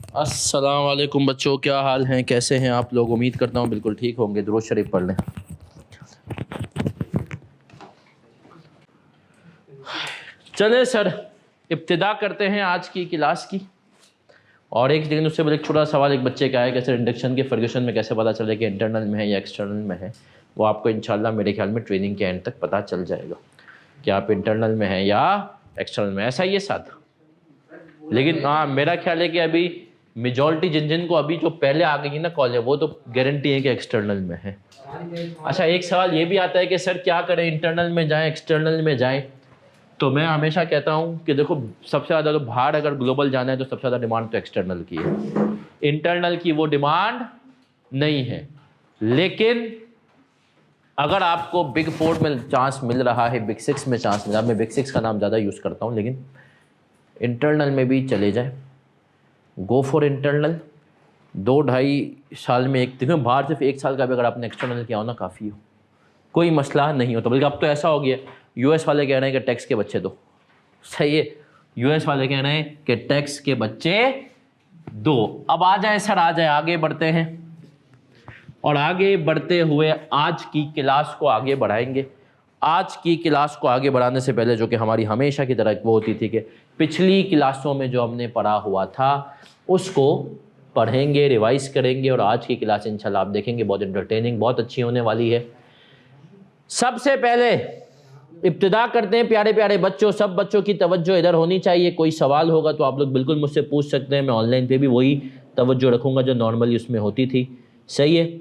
अस्सलाम वालेकुम बच्चों, क्या हाल हैं, कैसे हैं आप लोग। उम्मीद करता हूँ बिल्कुल ठीक होंगे। दुरूद शरीफ पढ़ लें। चले सर, इब्तिदा करते हैं आज की क्लास की। और एक दिन उससे पहले एक छोटा सवाल एक बच्चे का है कि सर इंडक्शन के फर्गुसन में कैसे पता चले कि इंटरनल में है या एक्सटर्नल में है। वो आपको इंशाल्लाह मेरे ख्याल में ट्रेनिंग के एंड तक पता चल जाएगा कि आप इंटरनल में हैं या एक्सटर्नल में। ऐसा ही है साथ। लेकिन हाँ, मेरा ख्याल है कि अभी मेजॉरिटी जिन जिन को अभी जो पहले आ गई ना कॉलेज, वो तो गारंटी है कि एक्सटर्नल में है। अच्छा, एक सवाल ये भी आता है कि सर क्या करें, इंटरनल में जाएं एक्सटर्नल में जाएं। तो मैं हमेशा कहता हूं कि देखो, सबसे ज़्यादा तो बाहर अगर ग्लोबल जाना है तो सबसे ज़्यादा डिमांड तो एक्सटर्नल की है। इंटरनल की वो डिमांड नहीं है। लेकिन अगर आपको बिग 4 में चांस मिल रहा है, बिग 6 में चांस मिल रहा है, मैं बिग 6 का नाम ज़्यादा यूज़ करता हूँ, लेकिन इंटरनल में भी चले जाए, गो फॉर इंटरनल। 2-2.5 साल में एक, देखो बाहर सिर्फ 1 साल का भी अगर आपने एक्सटर्नल किया हो ना, काफ़ी हो, कोई मसला नहीं होता। बल्कि अब तो ऐसा हो गया, यूएस वाले कह रहे हैं कि टैक्स के बच्चे दो। सही है, यूएस वाले कह रहे हैं कि टैक्स के बच्चे दो। अब आ जाए सर, आ जाए, आगे बढ़ते हैं। और आगे बढ़ते हुए आज की क्लास को आगे बढ़ाएंगे। आज की क्लास को आगे बढ़ाने से पहले, जो कि हमारी हमेशा की तरह वो होती थी कि पिछली क्लासों में जो हमने पढ़ा हुआ था उसको पढ़ेंगे, रिवाइज करेंगे। और आज की क्लास इंशाल्लाह आप देखेंगे बहुत इंटरटेनिंग, बहुत अच्छी होने वाली है। सबसे पहले इब्तिदा करते हैं प्यारे प्यारे बच्चों। सब बच्चों की तवज्जो इधर होनी चाहिए। कोई सवाल होगा तो आप लोग बिल्कुल मुझसे पूछ सकते हैं। मैं ऑनलाइन पे भी वही तवज्जो रखूँगा जो नॉर्मली उसमें होती थी। सही है,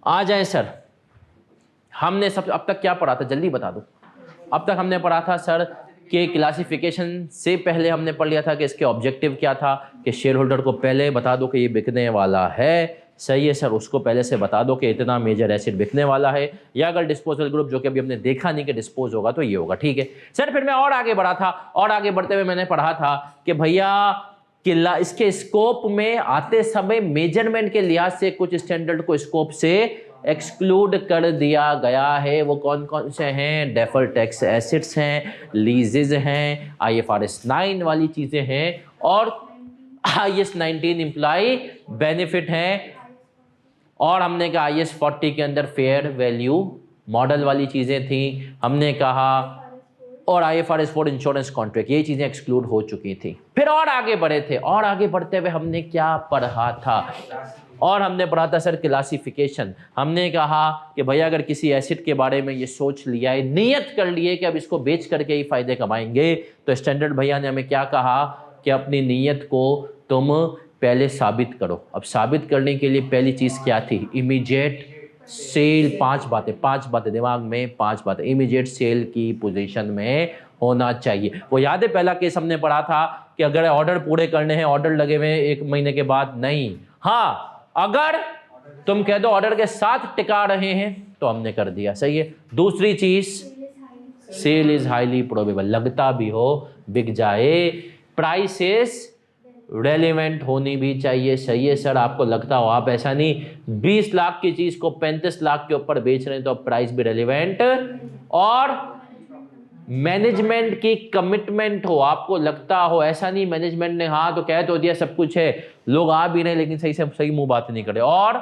आ जाए सर। हमने सब अब तक क्या पढ़ा था, जल्दी बता दो। अब तक हमने पढ़ा था सर कि क्लासिफिकेशन से पहले हमने पढ़ लिया था कि इसके ऑब्जेक्टिव क्या था, कि शेयर होल्डर को पहले बता दो कि ये बिकने वाला है। सही है सर, उसको पहले से बता दो कि इतना मेजर एसिड बिकने वाला है, या अगर डिस्पोजल ग्रुप, जो कि अभी हमने देखा नहीं कि डिस्पोज होगा, तो ये होगा। ठीक है सर। फिर मैं और आगे बढ़ा था, और आगे बढ़ते हुए मैंने पढ़ा था कि भैया किला इसके स्कोप में आते समय मेजरमेंट के लिहाज से कुछ स्टैंडर्ड को स्कोप से एक्सक्लूड कर दिया गया है। वो कौन कौन से हैं? डेफर्ड टैक्स एसेट्स हैं, लीजेज हैं, IFRS 9 वाली चीज़ें हैं, और IAS 19 इम्प्लाई बेनिफिट हैं। और हमने कहा IAS 40 के अंदर फेयर वैल्यू मॉडल वाली चीज़ें थी, हमने कहा। और IFRS 4 इंश्योरेंस कॉन्ट्रैक्ट, ये चीज़ें एक्सक्लूड हो चुकी थी। फिर और आगे बढ़े थे, और आगे बढ़ते हुए हमने क्या पढ़ा था? और हमने पढ़ा था सर क्लासिफिकेशन। हमने कहा कि भैया अगर किसी एसिड के बारे में ये सोच लिया है, नियत कर लिए कि अब इसको बेच करके ही फायदे कमाएंगे, तो स्टैंडर्ड भैया ने हमें क्या कहा कि अपनी नीयत को तुम पहले साबित करो। अब साबित करने के लिए पहली चीज़ क्या थी? Immediate cell. 5 बातें दिमाग में, 5 बातें। इमीडिएट सेल की पोजीशन में होना चाहिए। वो याद है पहला केस हमने पढ़ा था कि अगर ऑर्डर पूरे करने हैं, ऑर्डर लगे हुए 1 महीने के बाद नहीं, हाँ अगर तुम कह दो ऑर्डर के साथ टिका रहे हैं तो हमने कर दिया। सही है। दूसरी चीज, सेल इज हाईली प्रोबेबल, लगता भी हो बिक जाए। प्राइसेस रेलिवेंट होनी भी चाहिए। सही है सर, आपको लगता हो, आप ऐसा नहीं 20 लाख की चीज को 35 लाख के ऊपर बेच रहे हैं तो प्राइस भी रेलिवेंट। और मैनेजमेंट की कमिटमेंट हो, आपको लगता हो, ऐसा नहीं मैनेजमेंट ने हाँ तो कह तो दिया सब कुछ है, लोग आ भी नहीं लेकिन सही से सही मुंह बात नहीं करे। और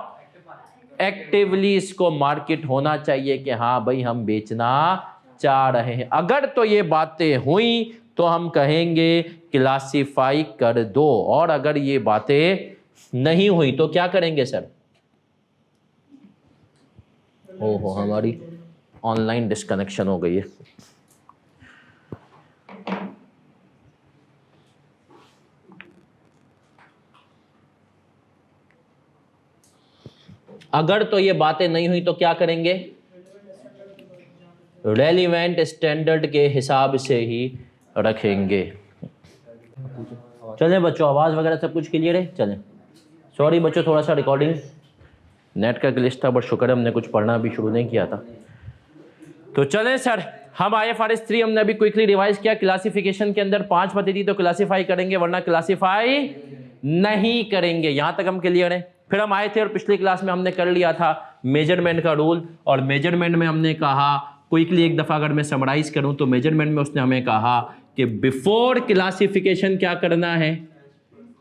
एक्टिवली इसको मार्केट होना चाहिए कि हाँ भाई हम बेचना चाह रहे हैं। अगर तो ये बातें हुई तो हम कहेंगे क्लासिफाई कर दो, और अगर ये बातें नहीं हुई तो क्या करेंगे सर? ओहो, हमारी ऑनलाइन डिस्कनेक्शन हो गई है। अगर तो ये बातें नहीं हुई तो क्या करेंगे? रेलिवेंट स्टैंडर्ड के हिसाब से ही रखेंगे। चलें बच्चों, आवाज़ वगैरह सब कुछ क्लियर है? चलें। सॉरी बच्चों, थोड़ा सा रिकॉर्डिंग नेट का ग्लिच था, बट शुक्र है हमने कुछ पढ़ना भी शुरू नहीं किया था। तो चलें सर, हम IFRS 3 हमने अभी क्विकली रिवाइज किया। क्लासिफिकेशन के अंदर 5 बातें थी, तो क्लासिफाई करेंगे वरना क्लासिफाई नहीं करेंगे। यहां तक हम क्लियर हैं। फिर हम आए थे और पिछली क्लास में हमने कर लिया था मेजरमेंट का रूल, और मेजरमेंट में हमने कहा, क्विकली एक दफ़ा अगर मैं समराइज करूं तो मेजरमेंट में उसने हमें कहा कि बिफोर क्लासिफिकेशन क्या करना है?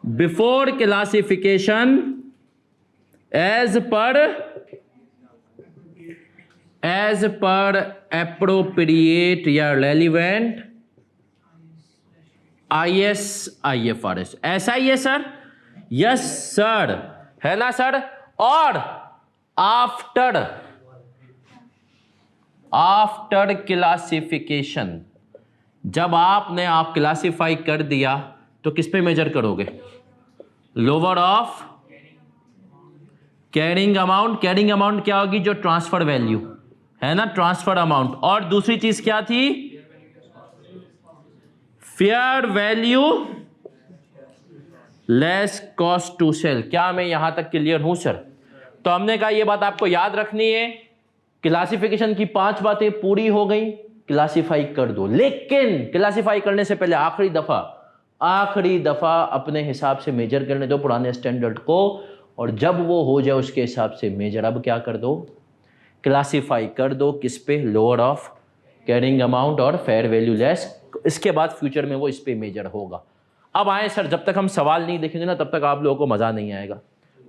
Before classification as per appropriate या रेलिवेंट IS/IFRS। ऐसा ही है सर? यस सर, है ना सर? और आफ्टर क्लासिफिकेशन, जब आपने आप क्लासिफाई कर दिया तो किस पे मेजर करोगे? Lower of carrying amount. Carrying amount क्या होगी? जो ट्रांसफर वैल्यू है ना, ट्रांसफर अमाउंट। और दूसरी चीज क्या थी? Fair value less cost to sell. क्या मैं यहां तक क्लियर हूं सर? तो हमने कहा ये बात आपको याद रखनी है, क्लासिफिकेशन की 5 बातें पूरी हो गई, क्लासिफाई कर दो। लेकिन क्लासिफाई करने से पहले आखिरी दफा अपने हिसाब से मेजर करने दो पुराने स्टैंडर्ड को, और जब वो हो जाए उसके हिसाब से मेजर। अब क्या कर दो? क्लासिफाई कर दो। किस पे? लोअर ऑफ कैरिंग अमाउंट और फेयर वैल्यू लेस। इसके बाद फ्यूचर में वो इस पे मेजर होगा। अब आए सर, जब तक हम सवाल नहीं देखेंगे ना तब तक आप लोगों को मजा नहीं आएगा।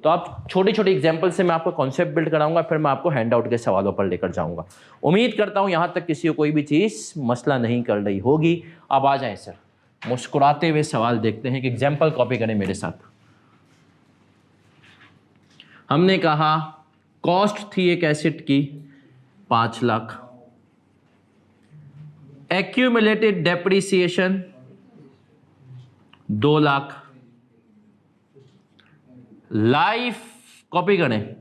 तो आप छोटी छोटी एग्जांपल से मैं आपको कॉन्सेप्ट बिल्ड कराऊंगा, फिर मैं आपको हैंडआउट के सवालों पर लेकर जाऊंगा। उम्मीद करता हूं यहां तक किसी को कोई भी चीज मसला नहीं कर रही होगी। अब आ जाएं सर, मुस्कुराते हुए सवाल देखते हैं कि एग्जाम्पल कॉपी करें मेरे साथ। हमने कहा कॉस्ट थी एक एसेट की 5 lakh, accumulated depreciation 2 lakh, life copy करें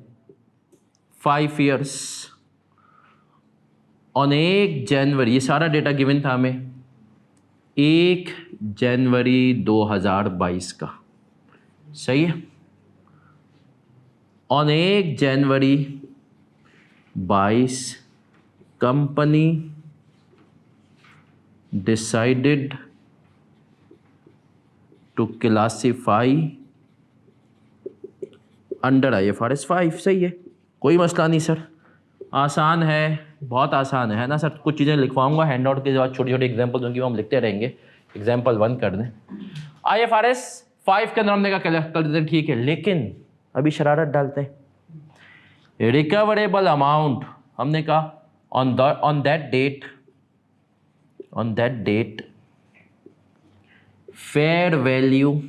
5 ईयर्स, ऑन 1 जनवरी, ये सारा डेटा गिवन था हमें 1 जनवरी 2022 का, सही है? On 1 January 22 company decided to classify under IFRS 5। सही है, कोई मसला नहीं सर, आसान है, बहुत आसान है ना सर? कुछ चीज़ें लिखवाऊंगा हैंडआउट के बाद, छोटी छोटी एग्जांपल उनकी हम लिखते रहेंगे। एग्जांपल 1 कर दें। IFRS 5 के अंदर हमने कहा कर देते, ठीक है, लेकिन अभी शरारत डालते हैं। रिकवरेबल अमाउंट हमने कहा on that date fair value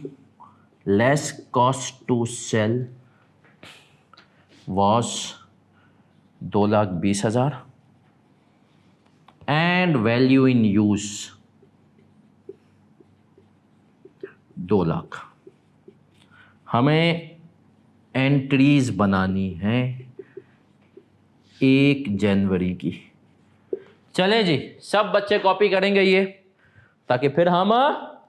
less cost to sell was 2,20,000 and value in use 2 lakh. हमें एंट्रीज बनानी है 1 जनवरी की। चले जी, सब बच्चे कॉपी करेंगे ये, ताकि फिर हम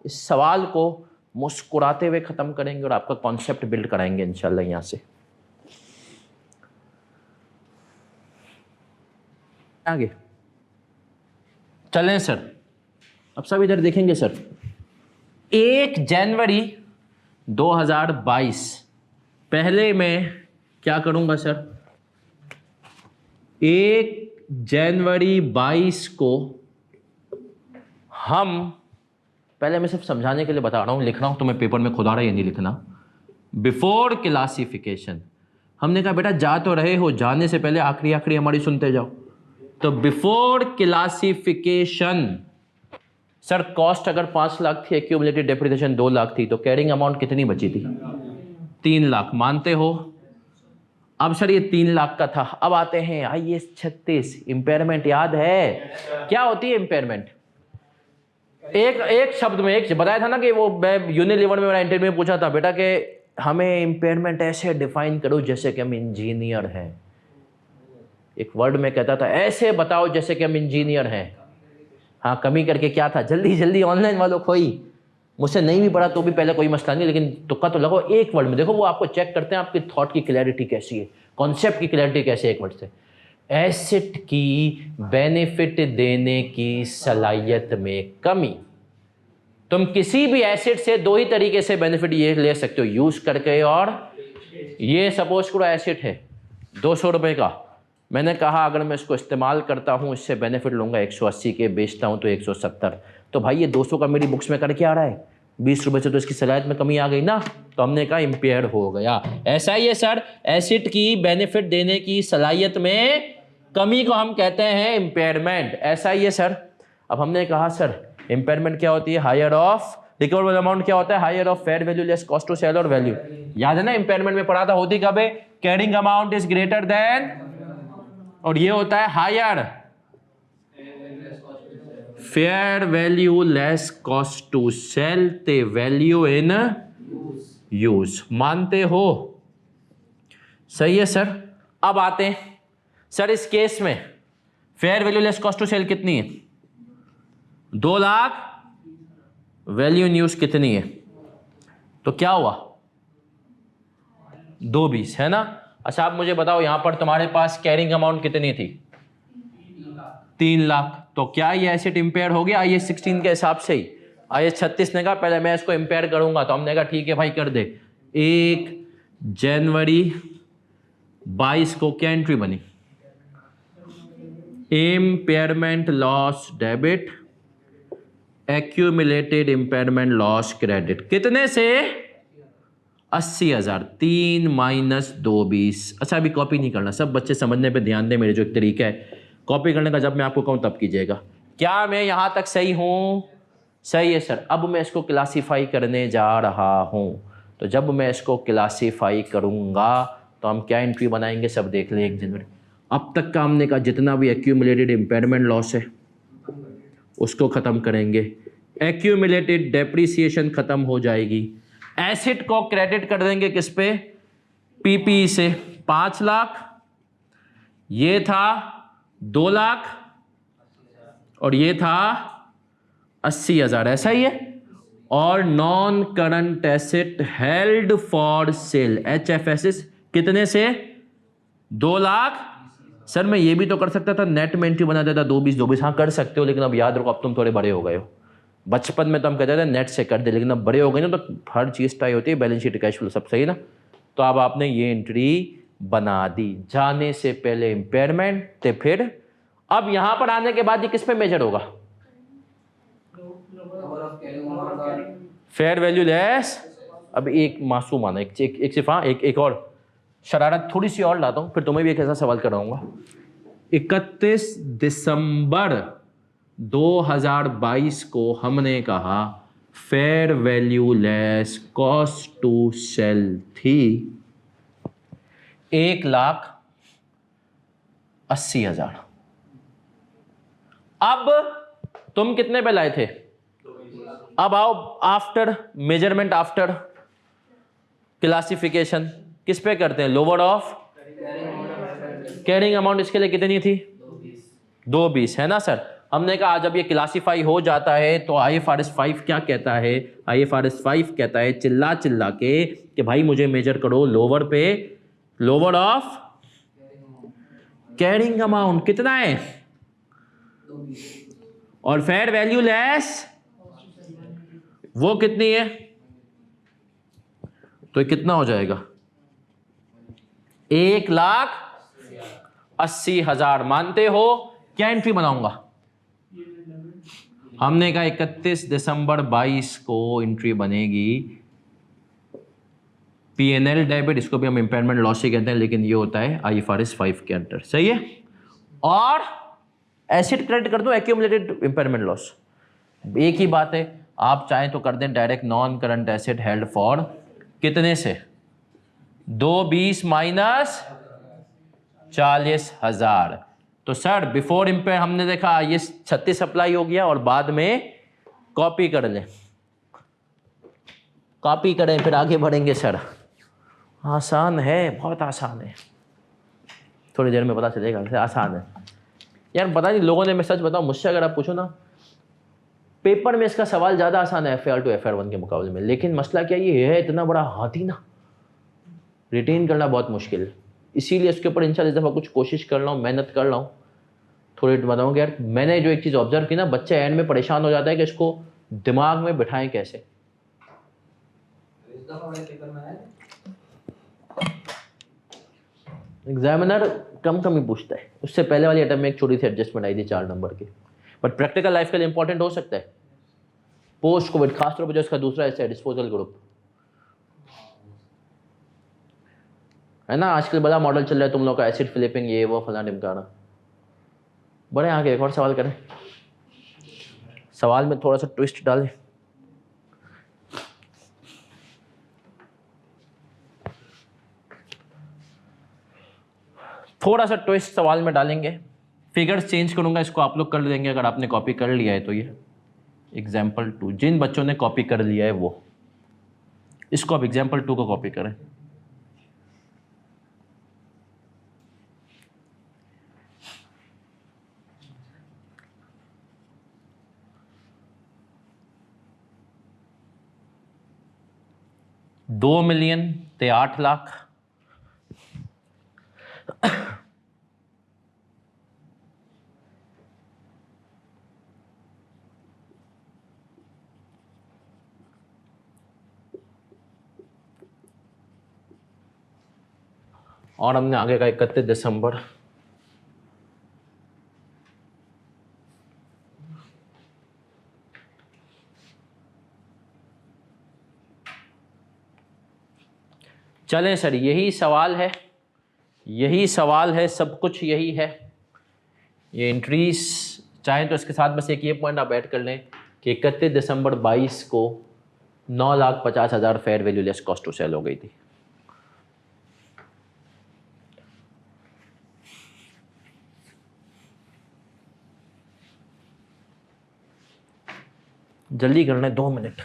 इस सवाल को मुस्कुराते हुए खत्म करेंगे और आपका कॉन्सेप्ट बिल्ड कराएंगे इंशाल्लाह। यहां से आगे चलें सर। अब सब इधर देखेंगे सर। 1 जनवरी 2022, पहले मैं क्या करूंगा सर? 1 जनवरी 22 को हम, पहले मैं सिर्फ समझाने के लिए बता रहा हूं, लिख रहा हूं तो मैं पेपर में खुदा रहा, ये नहीं लिखना। बिफोर क्लासिफिकेशन हमने कहा बेटा जा तो रहे हो, जाने से पहले आखिरी हमारी सुनते जाओ। तो बिफोर क्लासिफिकेशन सर, कॉस्ट अगर 5 लाख थी, एक्यूमुलेटेड डेप्रिसिएशन 2 लाख थी, तो कैरिंग अमाउंट कितनी बची थी? 3 लाख। मानते हो? अब सर ये 3 लाख का था। अब आते हैं IAS 36, इंपेयरमेंट याद है? क्या होती है इंपेयरमेंट? एक शब्द में, एक बताया था ना कि वो यूनिलीवर में मेरा इंटरव्यू में पूछा था बेटा कि हमें इंपेयरमेंट ऐसे डिफाइन करो जैसे कि हम इंजीनियर हैं। एक वर्ड में कहता था ऐसे बताओ जैसे कि हम इंजीनियर हैं। हाँ, कमी करके क्या था, जल्दी ऑनलाइन वालों कोई मुझसे नहीं भी पढ़ा तो भी पहले कोई मसला नहीं, लेकिन तुक्का तो लगो एक वर्ड में। देखो वो आपको चेक करते हैं आपकी थॉट की क्लैरिटी कैसी है, कॉन्सेप्ट की क्लैरिटी कैसी है। एक वर्ड से, एसेट की बेनिफिट देने की सलाहियत में कमी। तुम किसी भी एसेट से 2 ही तरीके से बेनिफिट ये ले सकते हो, यूज करके, और ये सपोज करो एसेट है 200 रुपये का, मैंने कहा अगर मैं इसको इस्तेमाल करता हूँ इससे बेनिफिट लूँगा 180 के, बेचता हूँ तो 170, तो भाई ये 200 का मेरी बुक्स में कर क्या आ रहा है? ₹20 से तो इसकी सलाहियत में कमी आ गई ना, तो हमने कहा इम्पेयर हो गया। ऐसा ही है सर, एसिड की बेनिफिट देने की सलाहियत में कमी को हम कहते हैं इम्पेयरमेंट। ऐसा ही है सर। अब हमने कहा सर इम्पेयरमेंट क्या होती है, हायर ऑफ रिकवरेबल अमाउंट क्या होता है, higher of fair value less cost to sell और वैल्यू। याद है ना, इम्पेयरमेंट में पढ़ा था, होती कब है, carrying amount is greater than, और ये होता है higher fair value less cost to sell ते वैल्यू इन यूज। मानते हो? सही है सर। अब आते हैं सर, इस केस में fair value less cost to sell कितनी है, 2 लाख, वैल्यू इन यूज कितनी है, तो क्या हुआ, 220 है ना। अच्छा आप मुझे बताओ, यहां पर तुम्हारे पास कैरिंग अमाउंट कितनी थी, 3 लाख, तो क्या ये एसेट इंपेयर हो गया IAS 16 के हिसाब से ही? IAS 36 ने कहा पहले मैं इसको इंपेयर करूंगा, तो हमने कहा ठीक है भाई कर दे। 1 जनवरी 22 को क्या एंट्री बनी, impairment loss debit, accumulated impairment loss credit, कितने से, 80,000, 3 माइनस 2 20। अच्छा अभी कॉपी नहीं करना, सब बच्चे समझने पे ध्यान दें, मेरे जो एक तरीका है कॉपी करने का, जब मैं आपको कहूँ तब कीजिएगा। क्या मैं यहाँ तक सही हूँ? सही है सर। अब मैं इसको क्लासीफाई करने जा रहा हूँ, तो जब मैं इसको क्लासीफाई करूँगा तो हम क्या एंट्री बनाएंगे, सब देख लें 1 जनवरी। अब तक का हमने कहा जितना भी एक्यूमुलेटेड इम्पेयरमेंट लॉस है उसको ख़त्म करेंगे, एक्यूमुलेटेड डेप्रिसिएशन ख़त्म हो जाएगी, एसेट को क्रेडिट कर देंगे किस पे, PPE से 5 लाख, ये था 2 लाख और ये था 80,000, ऐसा ही है। और non current asset held for sale HFSs कितने से, 2 लाख। सर मैं ये भी तो कर सकता था, नेट में एंट्री बना देता 220, हाँ कर सकते हो, लेकिन अब याद रखो अब तुम थोड़े बड़े हो गए हो। बचपन में तो हम कहते थे नेट से कर दे, लेकिन अब बड़े हो गए ना, तो हर चीज़ टाई होती है, बैलेंस शीट कैश फ्लो सब सही ना। तो अब आपने ये एंट्री बना दी, जाने से पहले इम्पेयरमेंट थे, फिर अब यहां पर आने के बाद ये किस पे मेजर होगा, फेयर वैल्यू लेस। अब एक मासूम आना, एक सिर्फ, हाँ एक और शरारत थोड़ी सी और लाता हूं, फिर तुम्हें भी एक ऐसा सवाल कराऊंगा। 31 दिसंबर 2022 को हमने कहा fair value less cost to sell थी 1,80,000। अब तुम कितने पे लाए थे, अब आओ आफ्टर मेजरमेंट, आफ्टर क्लासिफिकेशन किस पे करते हैं, लोअर ऑफ कैरिंग अमाउंट, इसके लिए कितनी थी, 220 है ना सर। हमने कहा जब ये क्लासीफाई हो जाता है तो IFRS 5 क्या कहता है, IFRS 5 कहता है चिल्ला चिल्ला के कि भाई मुझे मेजर करो लोअर पे, लोअर ऑफ कैरिंग अमाउंट कितना है, और फेयर वैल्यू लेस वो कितनी है, तो कितना हो जाएगा, 1,80,000। मानते हो? क्या एंट्री बनाऊंगा, हमने कहा 31 दिसंबर 22 को एंट्री बनेगी P&L डेबिट, इसको भी हम इम्पेयरमेंट लॉस ही कहते हैं, लेकिन ये होता है IFRS 5 के अंदर, सही है। और एसेट क्रेडिट कर दो एक्यूमुलेटेड इम्पेयरमेंट लॉस, एक ही बात है, आप चाहें तो कर दें direct non current asset held for कितने से, 220 माइनस 40,000। तो सर बिफोर इम्पेयर हमने देखा ये 36 अप्लाई हो गया, और बाद में कॉपी कर लें, कॉपी करें फिर आगे बढ़ेंगे। सर आसान है, बहुत आसान है, थोड़ी देर में पता चलेगा, आसान है यार। पता नहीं लोगों ने, मैं सच बताऊं, मुझसे अगर आप पूछो ना, पेपर में इसका सवाल ज़्यादा आसान है FAR to FR1 के मुकाबले में, लेकिन मसला क्या ये है, इतना बड़ा हाथी ना रिटेन करना बहुत मुश्किल, इसीलिए इसके ऊपर इंशाल्लाह इस दफ़ा कुछ कोशिश कर रहा हूँ, मेहनत कर रहा हूँ। थोड़ी बताऊँगा यार, मैंने जो एक चीज़ ऑब्जर्व की ना, बच्चे एंड में परेशान हो जाता है कि इसको दिमाग में बिठाएं कैसे। एग्जामिनर कम ही पूछता है, उससे पहले वाली अटेम्प्ट में एक छोटी सी एडजस्टमेंट आई थी 4 नंबर की, बट प्रैक्टिकल लाइफ के लिए इंपॉर्टेंट हो सकता है। पोस्ट कोविड, खासतौर पर जो इसका दूसरा हिस्सा है डिस्पोजल ग्रुप, है ना। आजकल बड़ा मॉडल चल रहा है तुम लोग का, एसिड फ्लिपिंग, ये वो फलाना ढिमकाना। बड़े आगे एक और सवाल करें, सवाल में थोड़ा सा ट्विस्ट डालें। थोड़ा सा ट्विस्ट सवाल में डालेंगे, फिगर्स चेंज करूंगा, इसको आप लोग कर देंगे अगर आपने कॉपी कर लिया है तो। ये एग्जाम्पल 2, जिन बच्चों ने कॉपी कर लिया है वो, इसको आप एग्जाम्पल 2 को कॉपी करें। $2 मिलियन ते 8 लाख, और हमने आगे का 31 दिसंबर, चलें सर यही सवाल है, यही सवाल है, सब कुछ यही है। ये एंट्रीज चाहें तो इसके साथ बस एक ये पॉइंट आप ऐड कर लें कि 31 दिसंबर 22 को 9,50,000 fair value less cost to sell हो गई थी। जल्दी करना है, 2 मिनट।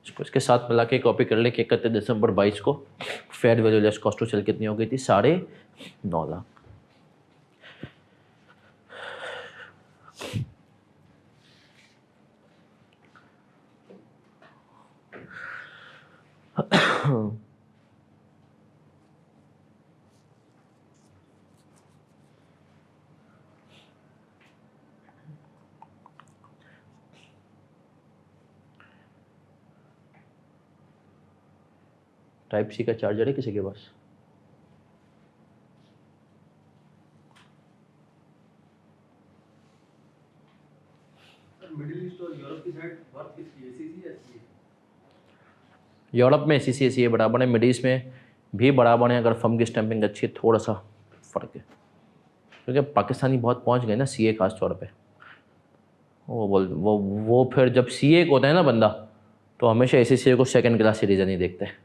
इसको इसके साथ मिला के कॉपी कर ले कि 31 दिसंबर 22 को fair value less cost to sell कितनी हो गई थी? 9.5 लाख। टाइप सी का चार्जर है किसी के पास? मिडिल ईस्ट और यूरोप की साइड वर्क किसकी, एसीसी या एससी? यूरोप में एसीसी एसी बराबर है, मिडिल ईस्ट में भी बराबर है। अगर फर्म की स्टैंपिंग अच्छी है, थोड़ा सा फ़र्क है, क्योंकि पाकिस्तानी बहुत पहुंच गए ना सीए खास तौर पे। वो फिर जब सीए को होता है ना बंदा, तो हमेशा एसीसी को सेकंड क्लास सिटीजन ही देखते हैं।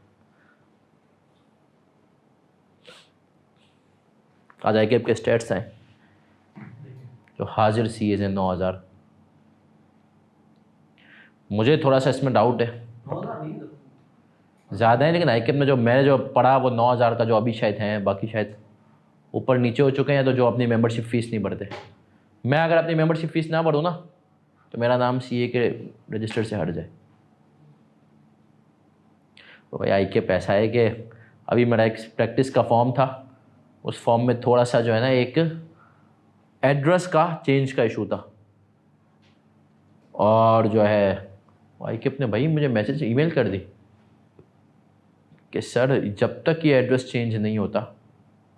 आज आई के स्टेट्स हैं जो हाजिर सीए हैं 9,000। मुझे थोड़ा सा इसमें डाउट है, ज़्यादा है, लेकिन आई में जो मैंने जो पढ़ा वो 9,000 का जो अभी शायद हैं, बाकी शायद ऊपर नीचे हो चुके हैं। तो जो अपनी मेंबरशिप फ़ीस नहीं भरते, मैं अगर अपनी मेंबरशिप फ़ीस ना भरूँ ना तो मेरा नाम सीए के रजिस्टर से हट जाए। तो भाई आई के पैसा है कि अभी मेरा एक प्रैक्टिस का फॉर्म था, उस फॉर्म में थोड़ा सा जो है ना एक एड्रेस का चेंज का इशू था, और जो है आई के अपने भाई मुझे मैसेज ईमेल कर दी कि सर जब तक ये एड्रेस चेंज नहीं होता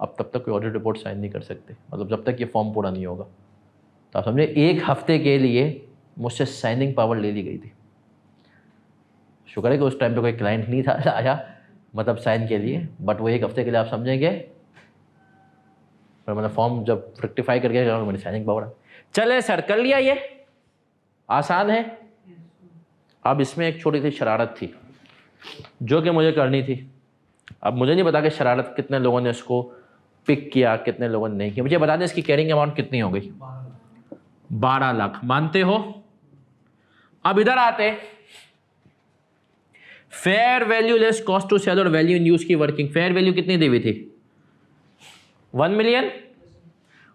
अब तब तक कोई ऑडिट रिपोर्ट साइन नहीं कर सकते, मतलब जब तक ये फॉर्म पूरा नहीं होगा। तो आप समझे 1 हफ्ते के लिए मुझसे साइनिंग पावर ले ली गई थी। शुक्र है कि उस टाइम पे कोई क्लाइंट नहीं था आया मतलब साइन के लिए, बट वो 1 हफ्ते के लिए आप समझेंगे। पर मैंने फॉर्म जब रेक्टिफाई करके मेरी साइनिंग पावर। चले सर कर लिया, ये आसान है। अब इसमें एक छोटी सी शरारत थी जो कि मुझे करनी थी। अब मुझे नहीं पता कि शरारत कितने लोगों ने इसको पिक किया, कितने लोगों ने नहीं किया। मुझे बता दें इसकी कैरिंग अमाउंट कितनी हो गई? 12 लाख। मानते हो? अब इधर आते, fair value less cost to sell और वैल्यू इन यूज की वर्किंग। फेयर वैल्यू कितनी दी हुई थी? 1 मिलियन।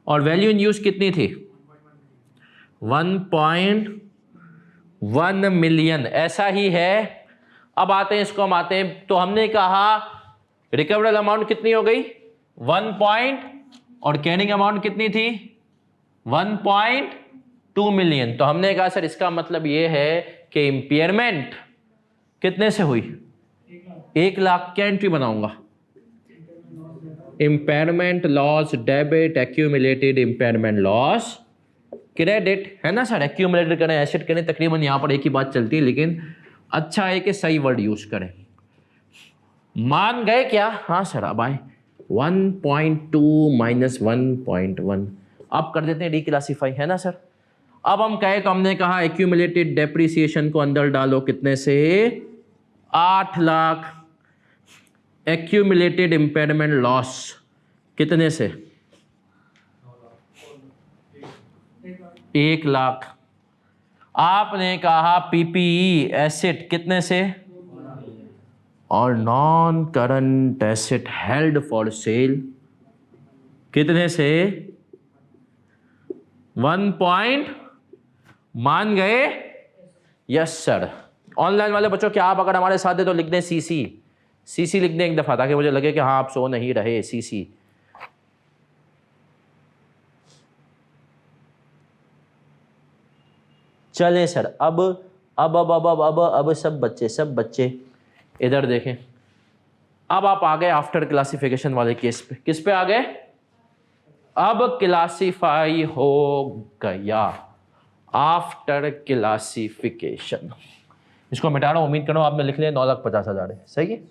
और वैल्यू इन यूज कितनी थी? 1.1 मिलियन। ऐसा ही है। अब आते हैं इसको, हम आते हैं तो हमने कहा रिकवरेबल अमाउंट कितनी हो गई? 1 और कैरिंग अमाउंट कितनी थी? 1.2 मिलियन। तो हमने कहा सर इसका मतलब ये है कि इम्पेयरमेंट कितने से हुई, 1,00,000। क्या एंट्री बनाऊंगा, impairment loss debit, accumulated impairment loss credit, है ना सर। एक्यूमुलेटेड करें, एसेट करें, तकरीबन यहाँ पर एक ही बात चलती है, लेकिन अच्छा है कि सही वर्ड यूज करें। मान गए क्या, हाँ सर। अब आए 1.2 माइनस 1.1, अब कर देते हैं रिक्लासीफाई, है ना सर। अब हम कहे तो हमने कहा एक्यूमुलेटेड डेप्रिसिएशन को अंदर डालो, कितने से, 8,00,000। एक्यूमुलेटेड इम्पेयरमेंट लॉस कितने से, 1,00,000। आपने कहा पीपीई एसेट कितने से, और non current asset held for sale कितने से, 1 मान गए, यस सर। ऑनलाइन वाले बच्चों क्या आप अगर हमारे साथ हैं तो लिख दें सीसी लिख दें एक दफा, ताकि मुझे लगे कि हाँ आप सो नहीं रहे, सीसी। चले सर। अब सब बच्चे इधर देखें। अब आप आ गए आफ्टर क्लासिफिकेशन वाले केस पे। किस पे आ गए, अब क्लासिफाई हो गया आफ्टर क्लासिफिकेशन। इसको मिटा रहा हूं, उम्मीद करो आपने लिख लिया 9,50,000 है, सही है।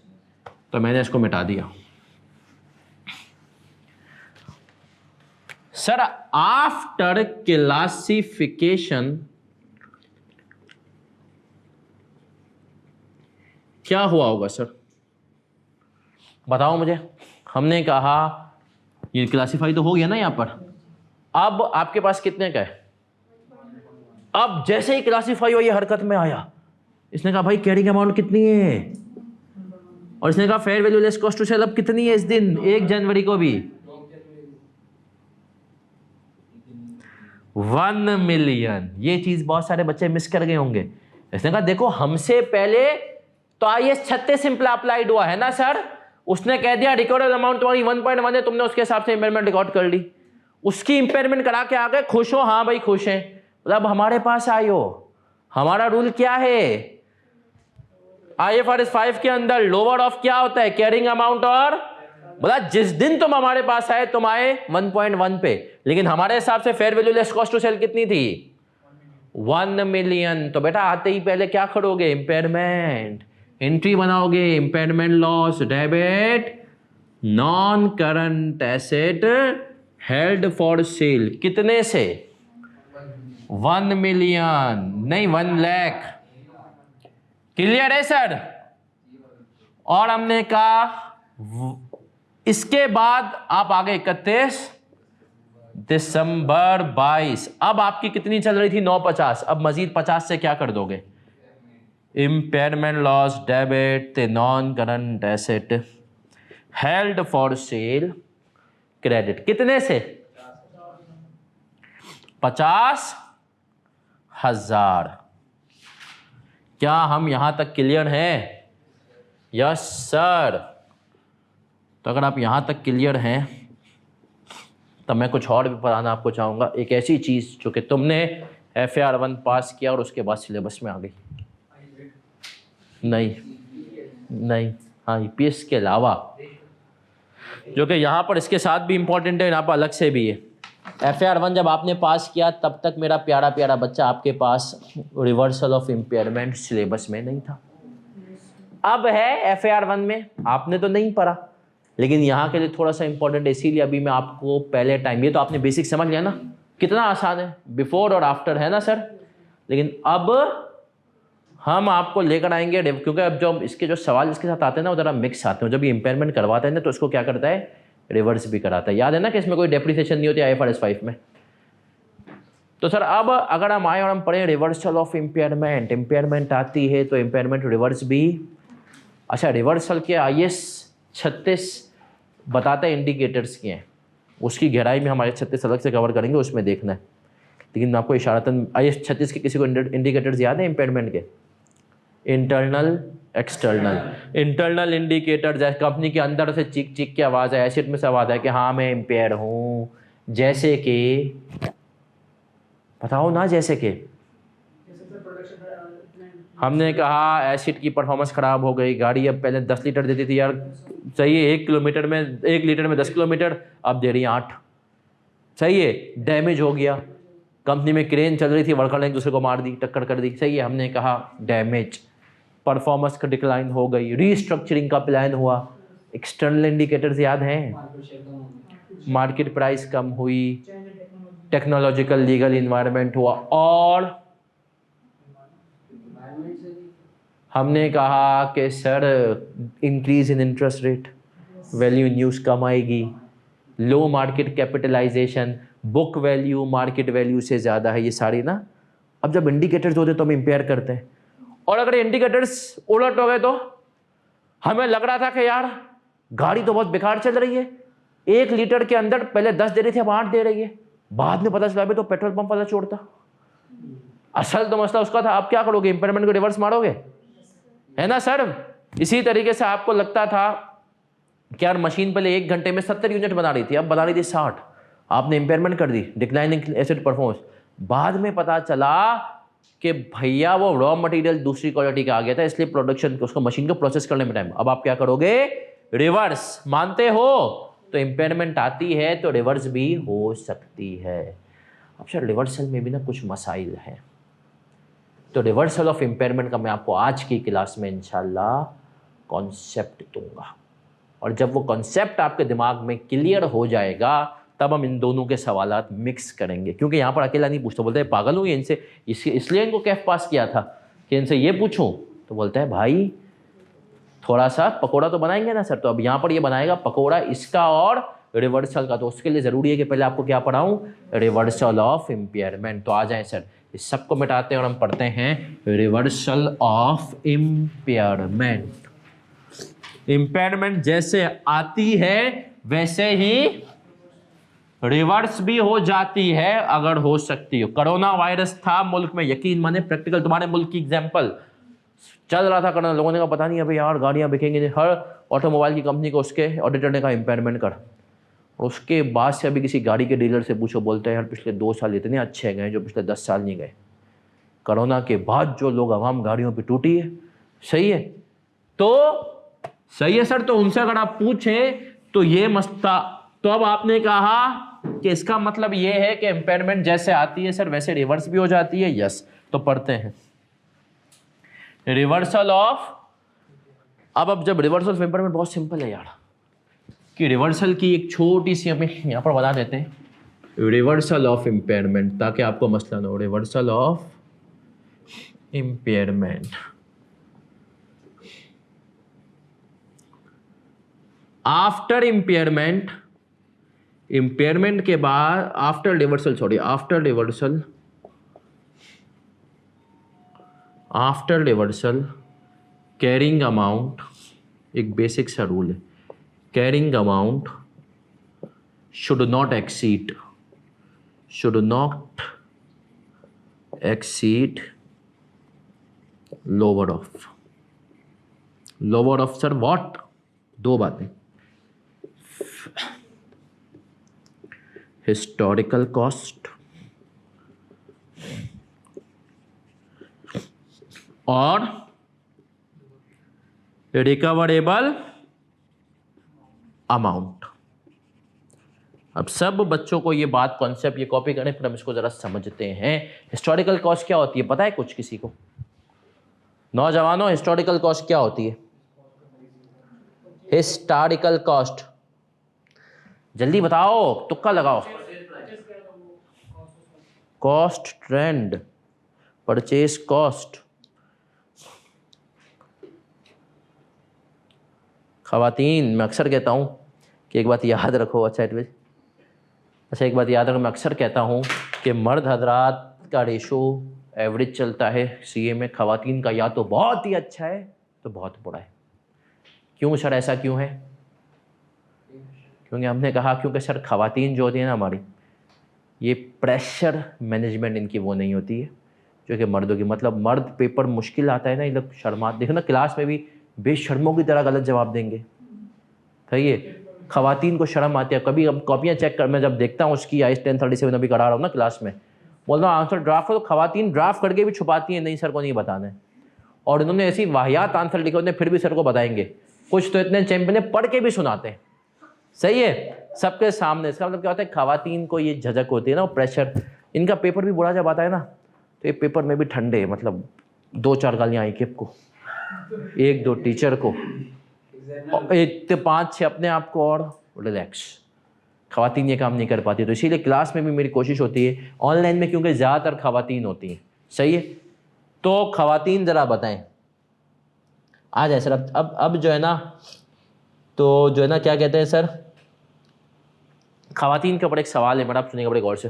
तो मैंने इसको मिटा दिया। सर आफ्टर क्लासिफिकेशन क्या हुआ होगा सर, बताओ मुझे। हमने कहा ये क्लासिफाई तो हो गया ना यहाँ पर। अब आपके पास कितने का है, अब जैसे ही क्लासिफाई हो ये हरकत में आया, इसने कहा भाई कैरिंग अमाउंट कितनी है, और इसने कहा fair value less cost to sell अब कितनी है इस दिन 1 जनवरी को भी, 1 मिलियन। ये चीज बहुत सारे बच्चे मिस कर गए होंगे। इसने कहा देखो हमसे पहले तो IAS 36 सिंपल अप्लाइड हुआ है ना सर, उसने कह दिया रिकॉर्डेड अमाउंट तुम्हारी 1.1 है, तुमने उसके हिसाब से इंपेयरमेंट रिकॉर्ड कर ली, उसकी इंपेयरमेंट करा के आ गए, खुश हो, हाँ भाई खुश हैं। अब हमारे पास आए हो, हमारा रूल क्या है, IFRS 5 के अंदर लोअर ऑफ क्या होता है, कैरिंग अमाउंट। और बोला जिस दिन तुम हमारे पास आए तुम आए 1.1 पे, लेकिन हमारे हिसाब से fair value less cost to sell कितनी थी, 1 मिलियन। तो बेटा आते ही पहले क्या करोगे, इंपेयरमेंट एंट्री बनाओगे, impairment loss debit non current asset held for sale कितने से, 1 मिलियन नहीं 1 लाख। क्लियर है सर। और हमने कहा इसके बाद आप आगे 31 दिसंबर 22। अब आपकी कितनी चल रही थी 950, अब मजीद 50 से क्या कर दोगे, impairment loss debit non current asset held for sale credit कितने से, 50,000। क्या हम यहां तक क्लियर हैं, यस सर। तो अगर आप यहां तक क्लियर हैं तो मैं कुछ और भी पढ़ाना आपको चाहूंगा, एक ऐसी चीज जो कि तुमने FAR 1 पास किया और उसके बाद सिलेबस में आ गई। नहीं हाँ EPS के अलावा, जो कि यहाँ पर इसके साथ भी इम्पोर्टेंट है, यहाँ पर अलग से भी है। FAR 1 जब आपने पास किया तब तक मेरा प्यारा प्यारा बच्चा आपके पास रिवर्सल ऑफ इम्पेयरमेंट सिलेबस में नहीं था। अब है FAR 1 में, आपने तो नहीं पढ़ा, लेकिन यहाँ के लिए थोड़ा सा इंपॉर्टेंट है, इसीलिए अभी मैं आपको पहले टाइम, ये तो आपने बेसिक समझ लिया ना, कितना आसान है, बिफोर और आफ्टर, है ना सर। लेकिन अब हम आपको लेकर आएंगे, क्योंकि अब जो इसके जो सवाल इसके साथ आते हैं ना वो ज़रा मिक्स आते हैं। जब ये इम्पेयरमेंट करवाते हैं ना तो इसको क्या करता है, रिवर्स भी कराता है। याद है ना कि इसमें कोई डेप्रिसिएशन नहीं होती IFRS 5 में। तो सर अब अगर हम आए और हम पढ़ें रिवर्सल ऑफ इम्पेयरमेंट, इम्पेयरमेंट आती है तो इम्पेयरमेंट रिवर्स भी। अच्छा रिवर्सल के IAS 36 बताता है इंडिकेटर्स के हैं, उसकी गहराई में हम IAS 36 अलग से कवर करेंगे, उसमें देखना है। लेकिन मैं आपको इशारतन IAS 36 के किसी को इंडिकेटर्स याद है इम्पेयरमेंट के, इंटरनल एक्सटर्नल। इंटरनल इंडिकेटर जैसे कंपनी के अंदर से चिक चिक की आवाज़ है, एसेट में से आवाज़ है कि हाँ मैं इम्पेयर हूँ, जैसे कि बताओ ना, जैसे कि हमने कहा एसिड की परफॉर्मेंस ख़राब हो गई, गाड़ी अब पहले 10 लीटर देती थी यार, सही है, 1 लीटर में 10 किलोमीटर, अब दे रही है 8। सही है, डैमेज हो गया, कंपनी में क्रेन चल रही थी, वर्कर ने एक दूसरे को मार दी, टक्कर कर दी। सही है, हमने कहा डैमेज, परफॉर्मेंस का डिक्लाइन हो गई, रीस्ट्रक्चरिंग का प्लान हुआ। एक्सटर्नल इंडिकेटर्स याद हैं, मार्केट प्राइस कम हुई, टेक्नोलॉजिकल लीगल इन्वायरमेंट हुआ, और हमने कहा कि sir increase in interest rate, value in use कम आएगी, low market capitalization, book value market value से ज़्यादा है, ये सारी ना। अब जब इंडिकेटर्स होते तो हम इम्पेयर करते हैं, और अगर इंडिकेटर्स उलट हो गए तो हमें लग रहा था कि यार गाड़ी तो बहुत बेकार चल रही है, 1 लीटर के अंदर पहले 10 दे रही थी, अब 8 दे रही है, बाद में पता चला भी तो पेट्रोल पंप वाला चोर था। असल तो मसला उसका था। आप क्या करोगे, इंपेयरमेंट को रिवर्स मारोगे, है ना सर। इसी तरीके से आपको लगता था कि यार मशीन पहले 1 घंटे में 70 यूनिट बना रही थी, अब बना रही थी 60, आपने इंपेयरमेंट कर दी, डिक्लाइनिंग एसिड परफॉर्मेंस। बाद में पता चला कि भैया वो रॉ मटेरियल दूसरी क्वालिटी का आ गया था, इसलिए प्रोडक्शन उसको मशीन को प्रोसेस करने में टाइम। अब आप क्या करोगे, रिवर्स। मानते हो तो इंपेयरमेंट आती है तो रिवर्स भी हो सकती है। अब सर रिवर्सल में भी ना कुछ मसाइल हैं, तो रिवर्सल ऑफ इंपेयरमेंट का मैं आपको आज की क्लास में इंशाल्लाह कॉन्सेप्ट दूंगा, और जब वो कॉन्सेप्ट आपके दिमाग में क्लियर हो जाएगा तब हम इन दोनों के सवालात मिक्स करेंगे। क्योंकि यहाँ पर अकेला नहीं पूछता, बोलते हैं पागल हूँ ये, इनसे इसलिए इनको कैफ पास किया था कि इनसे ये पूछूं, तो बोलता है भाई थोड़ा सा पकोड़ा तो बनाएंगे ना सर, तो अब यहाँ पर ये बनाएगा पकोड़ा इसका और रिवर्सल का, तो उसके लिए ज़रूरी है कि पहले आपको क्या पढ़ाऊँ, रिवर्सल ऑफ इम्पेयरमेंट। तो आ जाएं सर, इस सबको मिटाते हैं और हम पढ़ते हैं रिवर्सल ऑफ इम्पेयरमेंट। इम्पेयरमेंट जैसे आती है वैसे ही रिवर्स भी हो जाती है अगर हो सकती हो। कोरोना वायरस था मुल्क में, यकीन माने प्रैक्टिकल, तुम्हारे मुल्क की एग्जांपल चल रहा था कोरोना, लोगों ने कहा पता नहीं अभी यार गाड़ियां बिकेंगी नहीं, हर ऑटोमोबाइल की कंपनी को उसके ऑडिटर ने कहा इम्पेयरमेंट कर, और उसके बाद से अभी किसी गाड़ी के डीलर से पूछो, बोलते हैं यार पिछले 2 साल इतने अच्छे गए जो पिछले 10 साल नहीं गए। कोरोना के बाद जो लोग आवाम गाड़ियों पे टूटी है, सही है, तो सही है सर, तो उनसे अगर आप पूछें तो ये मसला, तो अब आपने कहा कि इसका मतलब ये है कि इम्पेयरमेंट जैसे आती है सर वैसे रिवर्स भी हो जाती है। यस, तो पढ़ते हैं रिवर्सल ऑफ। अब जब रिवर्सल ऑफ इम्पेयरमेंट बहुत सिंपल है यार, कि रिवर्सल की एक छोटी सी हमें यहां पर बता देते हैं, रिवर्सल ऑफ इम्पेयरमेंट, ताकि आपको मसला ना हो। Reversal of impairment, after impairment, impairment के बाद after reversal, after reversal carrying amount, एक बेसिक सा रूल है, carrying amount should not exceed lower of sir what, 2 बातें, हिस्टोरिकल कॉस्ट और रिकवरेबल अमाउंट। अब सब बच्चों को ये बात कॉन्सेप्ट ये कॉपी करने, फिर हम इसको जरा समझते हैं। हिस्टोरिकल कॉस्ट क्या होती है पता है कुछ किसी को? नौजवानों, हिस्टोरिकल कॉस्ट क्या होती है? हिस्टोरिकल कॉस्ट जल्दी बताओ, तुक्का लगाओ। Cost trend, purchase cost. खवातीन, मैं अक्सर कहता हूं कि एक बात याद रखो, एक बात याद रखो, मैं अक्सर कहता हूं कि मर्द हजरात का रेशो एवरेज चलता है सीए में, खवातीन का या तो बहुत ही अच्छा है तो बहुत बुरा है। क्यों सर, ऐसा क्यों है? क्योंकि हमने कहा क्योंकि सर खवातीन जो होती है ना हमारी, ये प्रेशर मैनेजमेंट इनकी वो नहीं होती है जो कि मर्दों की। मतलब मर्द पेपर मुश्किल आता है ना, ये लोग शर्मा, देखो ना क्लास में भी बेशर्मों की तरह गलत जवाब देंगे, सही है। खवातीन को शर्म आती है, कभी अब कॉपियाँ चेक कर, मैं जब देखता हूँ उसकी IAS 1037 अभी करा रहा हूँ ना क्लास में, बोल रहा हूँ आंसर ड्राफ्ट करो, खवातीन ड्राफ्ट करके भी छुपाती हैं, नहीं सर को नहीं बताना है। और इन्होंने ऐसी वाहियात आंसर लिखे होते हैं, फिर भी सर को बताएंगे। कुछ तो इतने चैंपियन पढ़ के भी सुनाते हैं, सही है, सबके सामने। इसका मतलब क्या होता है, खवातीन को ये झजक होती है ना, प्रेशर। इनका पेपर भी बुरा जब आता है ना, तो ये पेपर में भी ठंडे, मतलब 2-4 गालियाँ आई कि को, 1-2 टीचर को, 5-6 अपने आप को, और रिलैक्स। खवातीन ये काम नहीं कर पाती, तो इसीलिए क्लास में भी मेरी कोशिश होती है, ऑनलाइन में क्योंकि ज़्यादातर खवातीन होती हैं, सही है। तो खवातीन ज़रा बताएं, आ जाए सर। अब जो है ना, तो जो है ना क्या कहते हैं सर, खवातीन के ऊपर एक सवाल है, बड़ा आप सुनिएगा बड़े गौर से।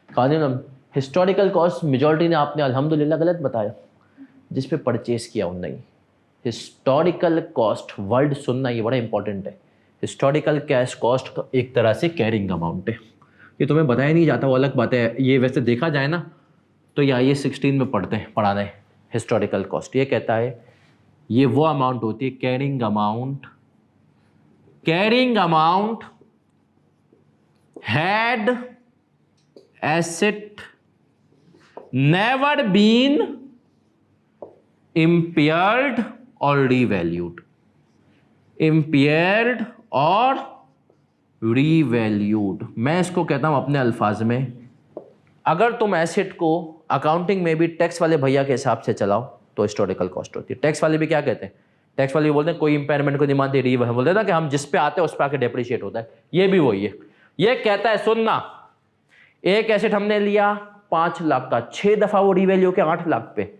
खवातीन, हिस्टोरिकल कॉस्ट मेजॉरिटी ने आपने अल्हम्दुलिल्लाह गलत बताया, जिस पे परचेस किया उन नहीं। हिस्टोरिकल कॉस्ट वर्ड सुनना ये बड़ा इंपॉर्टेंट है। हिस्टोरिकल कैश कॉस्ट तो एक तरह से कैरिंग अमाउंट है, ये तुम्हें बताया नहीं जाता, वो अलग बात है। ये वैसे देखा जाए ना तो ये IAS 16 में पढ़ाना है हिस्टोरिकल कॉस्ट। ये कहता है ये वो अमाउंट होती है, carrying amount had asset never been impaired और revalued, impaired और revalued। मैं इसको कहता हूं अपने अल्फाज में, अगर तुम एसेट को अकाउंटिंग में भी टैक्स वाले भैया के हिसाब से चलाओ तो हिस्टोरिकल कॉस्ट होती है। टैक्स वाले भी क्या कहते हैं, टैक्स वाले भी बोलते हैं कोई इंपेयरमेंट को नहीं मानते, बोलते हैं ना कि हम जिस पे आते हैं उस पर आके डेप्रिशिएट होता है। ये भी वही है, ये कहता है सुनना, एक एसेट हमने लिया 5 लाख का, 6 दफा वो रिवैल्यू के 8 लाख पे,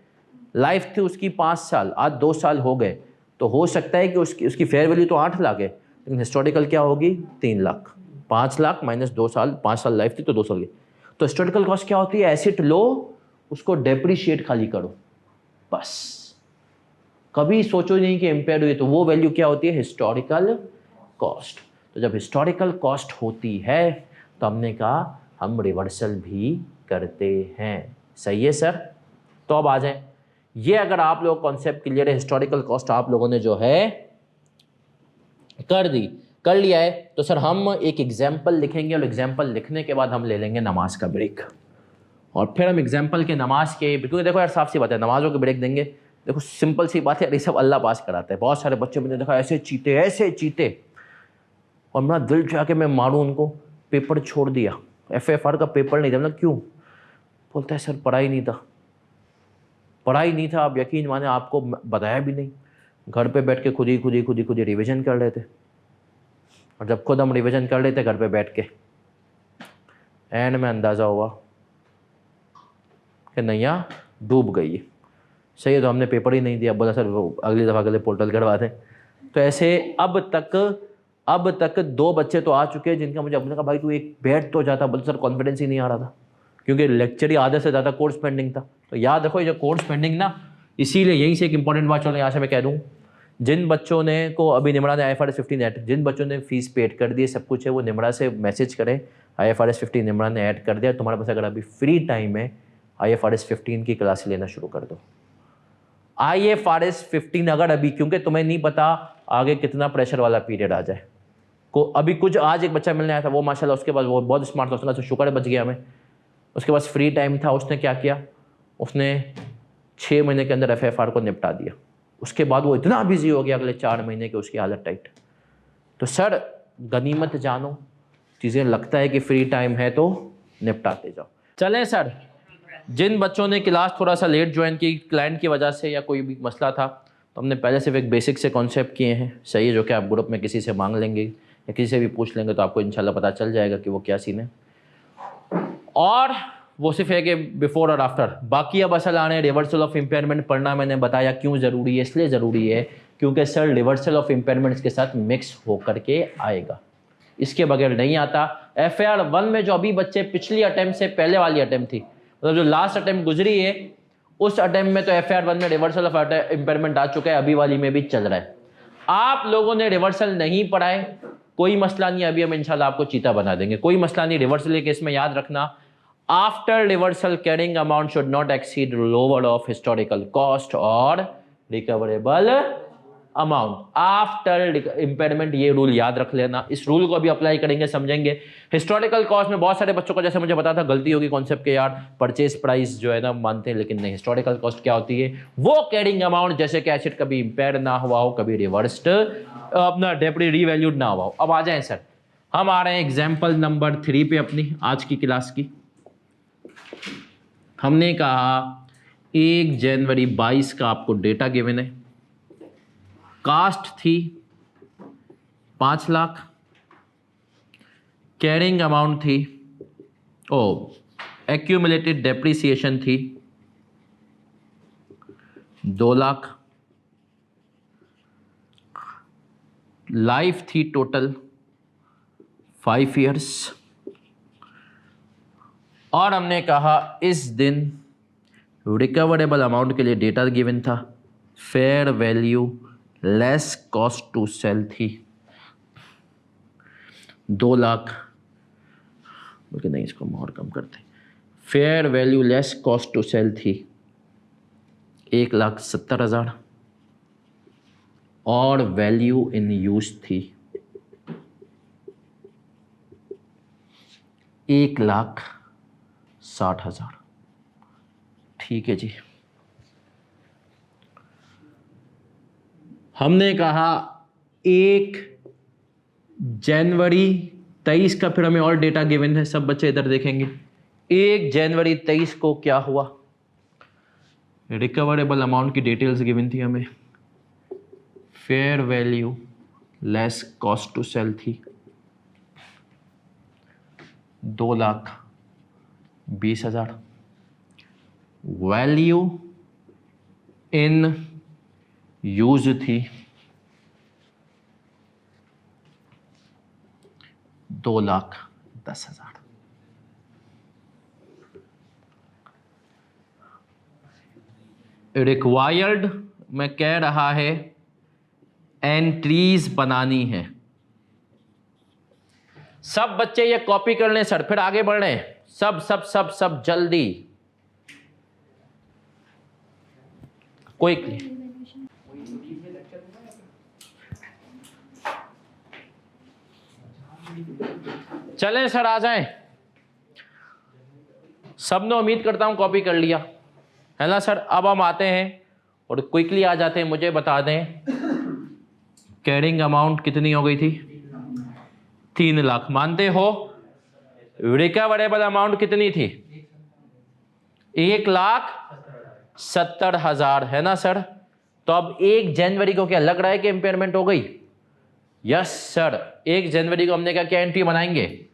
लाइफ थी उसकी 5 साल, आज 2 साल हो गए, तो हो सकता है कि उसकी फेयर वैल्यू तो 8 लाख है, लेकिन हिस्टोरिकल क्या होगी 3 लाख। 5 लाख माइनस 2 साल, 5 साल लाइफ थी तो 2 साल की। तो हिस्टोरिकल कॉस्ट क्या होती है, एसेट लो उसको डेप्रिशिएट खाली करो बस, कभी सोचो नहीं कि इम्पेयर हुई, तो वो वैल्यू क्या होती है, हिस्टोरिकल कॉस्ट। तो जब हिस्टोरिकल कॉस्ट होती है तो हमने कहा हम रिवर्सल भी करते हैं, सही है सर। तो अब आ जाए, ये अगर आप लोग कॉन्सेप्ट क्लियर है, हिस्टोरिकल कॉस्ट आप लोगों ने जो है कर लिया है, तो सर हम एक एग्जाम्पल लिखेंगे, और एग्जाम्पल लिखने के बाद हम ले लेंगे नमाज का ब्रेक, और फिर हम एग्जाम्पल के नमाज के, क्योंकि देखो यार साफ सी बात है, नमाजों के ब्रेक देंगे, देखो सिंपल सी बात है, ये सब अल्लाह पास कराता है। बहुत सारे बच्चे मैंने देखा ऐसे चीते, और मेरा दिल चाह के मैं मारूं उनको, पेपर छोड़ दिया, FFR का पेपर नहीं था। मतलब क्यों, बोलता है सर पढ़ाई नहीं था। आप यकीन माने आपको बताया भी नहीं, घर पे बैठ के खुद ही रिवीजन कर लेते, और जब खुद हम रिवीजन कर लेते घर पे बैठ के, एंड में अंदाज़ा हुआ कि नैया डूब गई है, सही है। तो हमने पेपर ही नहीं दिया, बोला सर वो अगली दफ़ा के लिए पोर्टल करवा दें। तो ऐसे अब तक 2 बच्चे तो आ चुके हैं जिनका मुझे अपने कहा भाई तू एक बैठ तो जाता, बोलते सर कॉन्फिडेंस ही नहीं आ रहा था, क्योंकि लेक्चर ही आधे से ज़्यादा कोर्स पेंडिंग था। तो याद रखो ये जो कोर्स पेंडिंग ना, इसीलिए यहीं से एक इंपॉर्टेंट बात, चलो यहाँ से मैं कह दूँ, जिन बच्चों ने को अभी निमरा ने IFRS 15 ऐड, जिन बच्चों ने फीस पेड कर दी है, सब कुछ है, वो निमरा से मैसेज करें, IFRS 15 निमरा ने ऐड कर दिया। तुम्हारे पास अगर अभी फ्री टाइम है, IFRS 15 की क्लास लेना शुरू कर दो। IFRS 15 अगर अभी, क्योंकि तुम्हें नहीं पता आगे कितना प्रेशर वाला पीरियड आ जाए। को अभी कुछ आज एक बच्चा मिलने आया था, वो माशाल्लाह उसके बाद वो बहुत स्मार्ट था, उसने कहा शुक्र है बच गया हमें। उसके पास फ्री टाइम था, उसने क्या किया, उसने 6 महीने के अंदर FFR को निपटा दिया। उसके बाद वो इतना बिजी हो गया अगले 4 महीने के, उसकी हालत टाइट। तो सर गनीमत जानो, चीज़ें लगता है कि फ्री टाइम है तो निपटाते जाओ। चलें सर, जिन बच्चों ने क्लास थोड़ा सा लेट ज्वाइन की, क्लाइंट की वजह से या कोई भी मसला था, तो हमने पहले सिर्फ एक बेसिक से कॉन्सेप्ट किए हैं, सही है, जो कि आप ग्रुप में किसी से मांग लेंगे या किसी से भी पूछ लेंगे तो आपको इंशाल्लाह पता चल जाएगा कि वो क्या सीन है। और वो सिर्फ है कि बिफोर और आफ्टर, बाकी अब असल आने रिवर्सल ऑफ इम्पेयरमेंट पढ़ना मैंने बताया क्यों ज़रूरी है, इसलिए ज़रूरी है क्योंकि सर रिवर्सल ऑफ इम्पेयरमेंट्स के साथ मिक्स होकर के आएगा, इसके बगैर नहीं आता। FAR 1 में जो अभी बच्चे पिछली अटैम्प्ट से पहले वाली अटैम्प्ट थी, मतलब जो लास्ट अटैम्प्ट गुजरी है, उस अटैम्प्ट में तो FAR 1 में रिवर्सल ऑफ इम्पेयरमेंट आ चुका है, अभी वाली में भी चल रहा है। आप लोगों ने रिवर्सल नहीं पढ़ा है, कोई मसला नहीं, अभी हम इंशाल्लाह आपको चीता बना देंगे, कोई मसला नहीं। रिवर्सल के केस में याद रखना, after reversal carrying amount should not exceed lower of historical cost और रिकवरेबल अमाउंट आफ्टर इम्पेयरमेंट। ये रूल याद रख लेना, इस रूल को अभी अप्लाई करेंगे, समझेंगे। हिस्टोरिकल कॉस्ट में बहुत सारे बच्चों को, जैसे मुझे पता था, गलती होगी कॉन्सेप्ट के, यार परचेज प्राइस जो है ना मानते हैं, लेकिन नहीं। हिस्टोरिकल कॉस्ट क्या होती है? वो कैरिंग अमाउंट जैसे कि एसेट कभी इम्पेयर ना हुआ हो, कभी रिवर्स्ड अपना डेप्री रीवैल्यूड ना हुआ हो। अब आ जाए सर, हम आ रहे हैं एग्जाम्पल नंबर 3 पे अपनी आज की क्लास की। हमने कहा 1 जनवरी 22 का आपको डेटा गिवन है, कास्ट थी 5 लाख, कैरिंग अमाउंट थी, एक्यूमुलेटेड डेप्रिसिएशन थी 2 लाख, लाइफ थी टोटल 5 ईयर्स, और हमने कहा इस दिन रिकवरेबल अमाउंट के लिए डेटा गिवन था, fair value less cost to sell थी 2 लाख, बल्कि नहीं इसको हम और कम करते, fair value less cost to sell थी 1,70,000 और वैल्यू इन यूज थी 1,60,000। ठीक है जी। हमने कहा 1 जनवरी 23 का, फिर हमें और डेटा गिवन है, सब बच्चे इधर देखेंगे। 1 जनवरी 23 को क्या हुआ? रिकवरेबल अमाउंट की डिटेल्स गिवन थी हमें, fair value less cost to sell थी 2,20,000, वैल्यू इन यूज थी 2,10,000। रिक्वायर्ड में कह रहा है एंट्रीज बनानी है। सब बच्चे ये कॉपी कर लें सर, फिर आगे बढ़ रहे हैं। सब सब सब सब जल्दी, क्विकली। चलें सर, आ जाएं। सबने उम्मीद करता हूं कॉपी कर लिया है ना सर। अब हम आते हैं और क्विकली आ जाते हैं। मुझे बता दें कैरिंग अमाउंट कितनी हो गई थी? 3 लाख। मानते हो? रिकवरेबल अमाउंट कितनी थी? 1,70,000 है ना सर। तो अब 1 जनवरी को क्या लग रहा है कि इम्पेयरमेंट हो गई? Yes sir. 1 जनवरी को हमने क्या एंट्री बनाएंगे?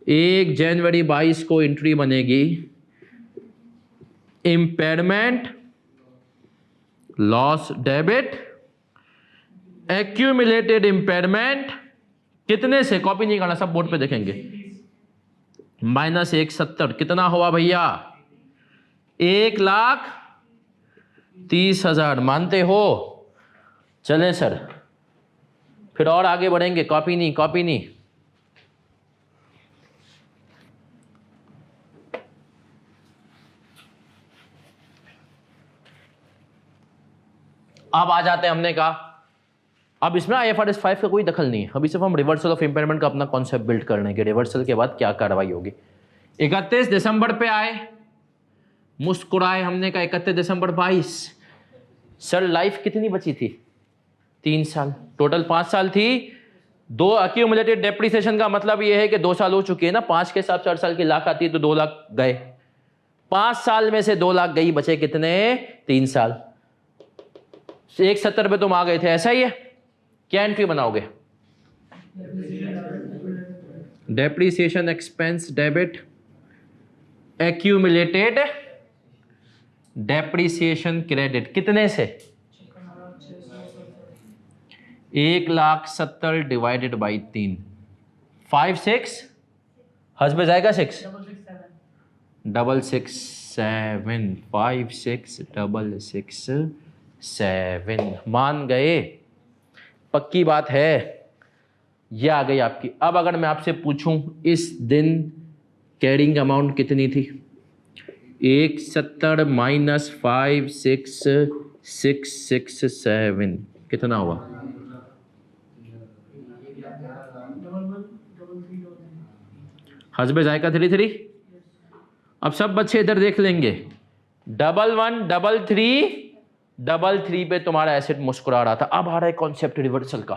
1 जनवरी 22 को एंट्री बनेगी impairment loss debit accumulated impairment कितने से? कॉपी नहीं करना, सब बोर्ड पे देखेंगे। -170 कितना हुआ भैया? 1,30,000। मानते हो? चलें सर, फिर और आगे बढ़ेंगे। कॉपी नहीं, कॉपी नहीं। अब आ जाते हैं, हमने कहा अब इसमें IFRS 5 का कोई दखल नहीं है। अभी सिर्फ हम रिवर्सल ऑफ इम्पेयरमेंट का अपना कॉन्सेप्ट बिल्ड करने के, रिवर्सल के बाद क्या कार्रवाई होगी। 31 दिसंबर पे आए, मुस्कुराए। हमने कहा 31 दिसंबर 22। सर लाइफ कितनी बची थी? 3 साल। टोटल 5 साल थी। 2 एक्यूमुलेटेड डेप्रिसिएशन का मतलब ये है कि 2 साल हो चुके हैं ना। 5 के हिसाब से 8 साल की लाख आती है, तो 2 लाख गए। 5 साल में से 2 लाख गई, बचे कितने? 3 साल। 170 पे तुम आ गए थे, ऐसा ही है। क्या एंट्री बनाओगे? Depreciation expense debit accumulated depreciation credit कितने से? 1,70,000 डिवाइडेड बाई 3। 5 6 हंस जाएगा 6 667 5 6 6 7। मान गए? पक्की बात है। ये आ गई आपकी। अब अगर मैं आपसे पूछूं इस दिन कैरिंग अमाउंट कितनी थी? 170 -5 6 667 कितना हुआ? हस्बे जायका 33। अब सब बच्चे इधर देख लेंगे, 1133 पे तुम्हारा एसिड मुस्कुरा रहा था। अब आ रहा है कॉन्सेप्ट रिवर्सल का।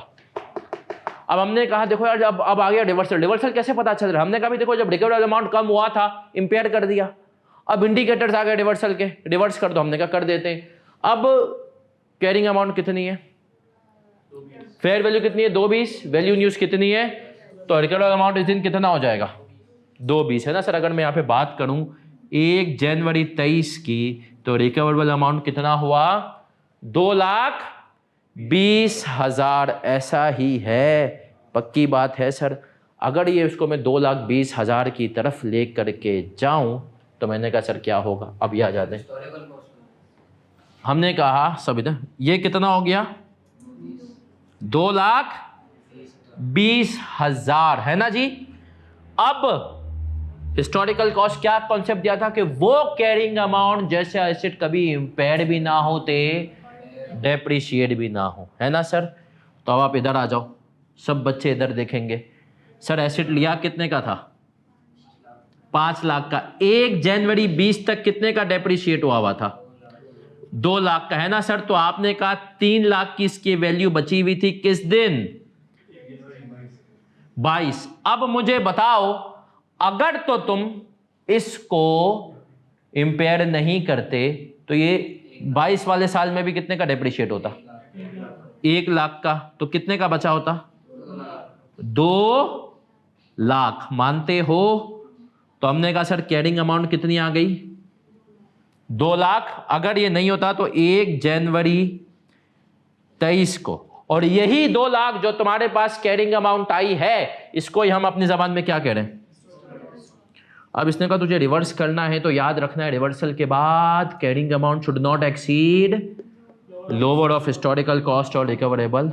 अब हमने कहा देखो यार, अब आ गया रिवर्सल। रिवर्सल कैसे पता चल रहा है? हमने कहा भी देखो जब रिकवर्ड अमाउंट कम हुआ था इंपेयर कर दिया, अब इंडिकेटर्स आ गए रिवर्सल के, रिवर्स कर दो। हमने कहा कर देते हैं। अब कैरिंग अमाउंट कितनी है? फेयर वैल्यू कितनी है? 220। वैल्यू न्यूज कितनी है? तो रिकवर्ड अमाउंट इस दिन कितना हो जाएगा? 220 है ना सर। अगर मैं यहाँ पे बात करूं 1 जनवरी 23 की, तो रिकवरेबल अमाउंट कितना हुआ? 2,20,000। ऐसा ही है, पक्की बात है सर। अगर ये उसको मैं 2,20,000 की तरफ ले करके जाऊं तो मैंने कहा सर क्या होगा? अब ये आ जाते हैं। हमने कहा सब इधर, ये कितना हो गया? 2,20,000 है ना जी। अब हिस्टोरिकल कॉस्ट क्या कॉन्सेप्ट दिया था कि वो कैरिंग अमाउंट जैसे एसेट कभी इंपेयर्ड भी ना होते, डेप्रिशिएट भी ना हो, है ना सर। तो अब आप इधर आ जाओ, सब बच्चे इधर देखेंगे। सर एसेट लिया कितने का था? 5 लाख का। 1 जनवरी 20 तक कितने का डेप्रिशिएट हुआ था? 2 लाख का, है ना सर। तो आपने कहा 3 लाख की इसकी वैल्यू बची हुई थी किस दिन? 22। अब मुझे बताओ, अगर तो तुम इसको इंपेयर नहीं करते तो ये 22 वाले साल में भी कितने का डेप्रिशिएट होता? 1 लाख का। तो कितने का बचा होता? 2 लाख। मानते हो? तो हमने कहा सर कैरिंग अमाउंट कितनी आ गई? 2 लाख। अगर ये नहीं होता तो 1 जनवरी 23 को, और यही 2 लाख जो तुम्हारे पास कैरिंग अमाउंट आई है, इसको ही हम अपनी जबान में क्या कह रहे हैं? अब इसने कहा तुझे रिवर्स करना है तो याद रखना है, रिवर्सल के बाद carrying amount should not exceed lower of historical cost और रिकवरेबल।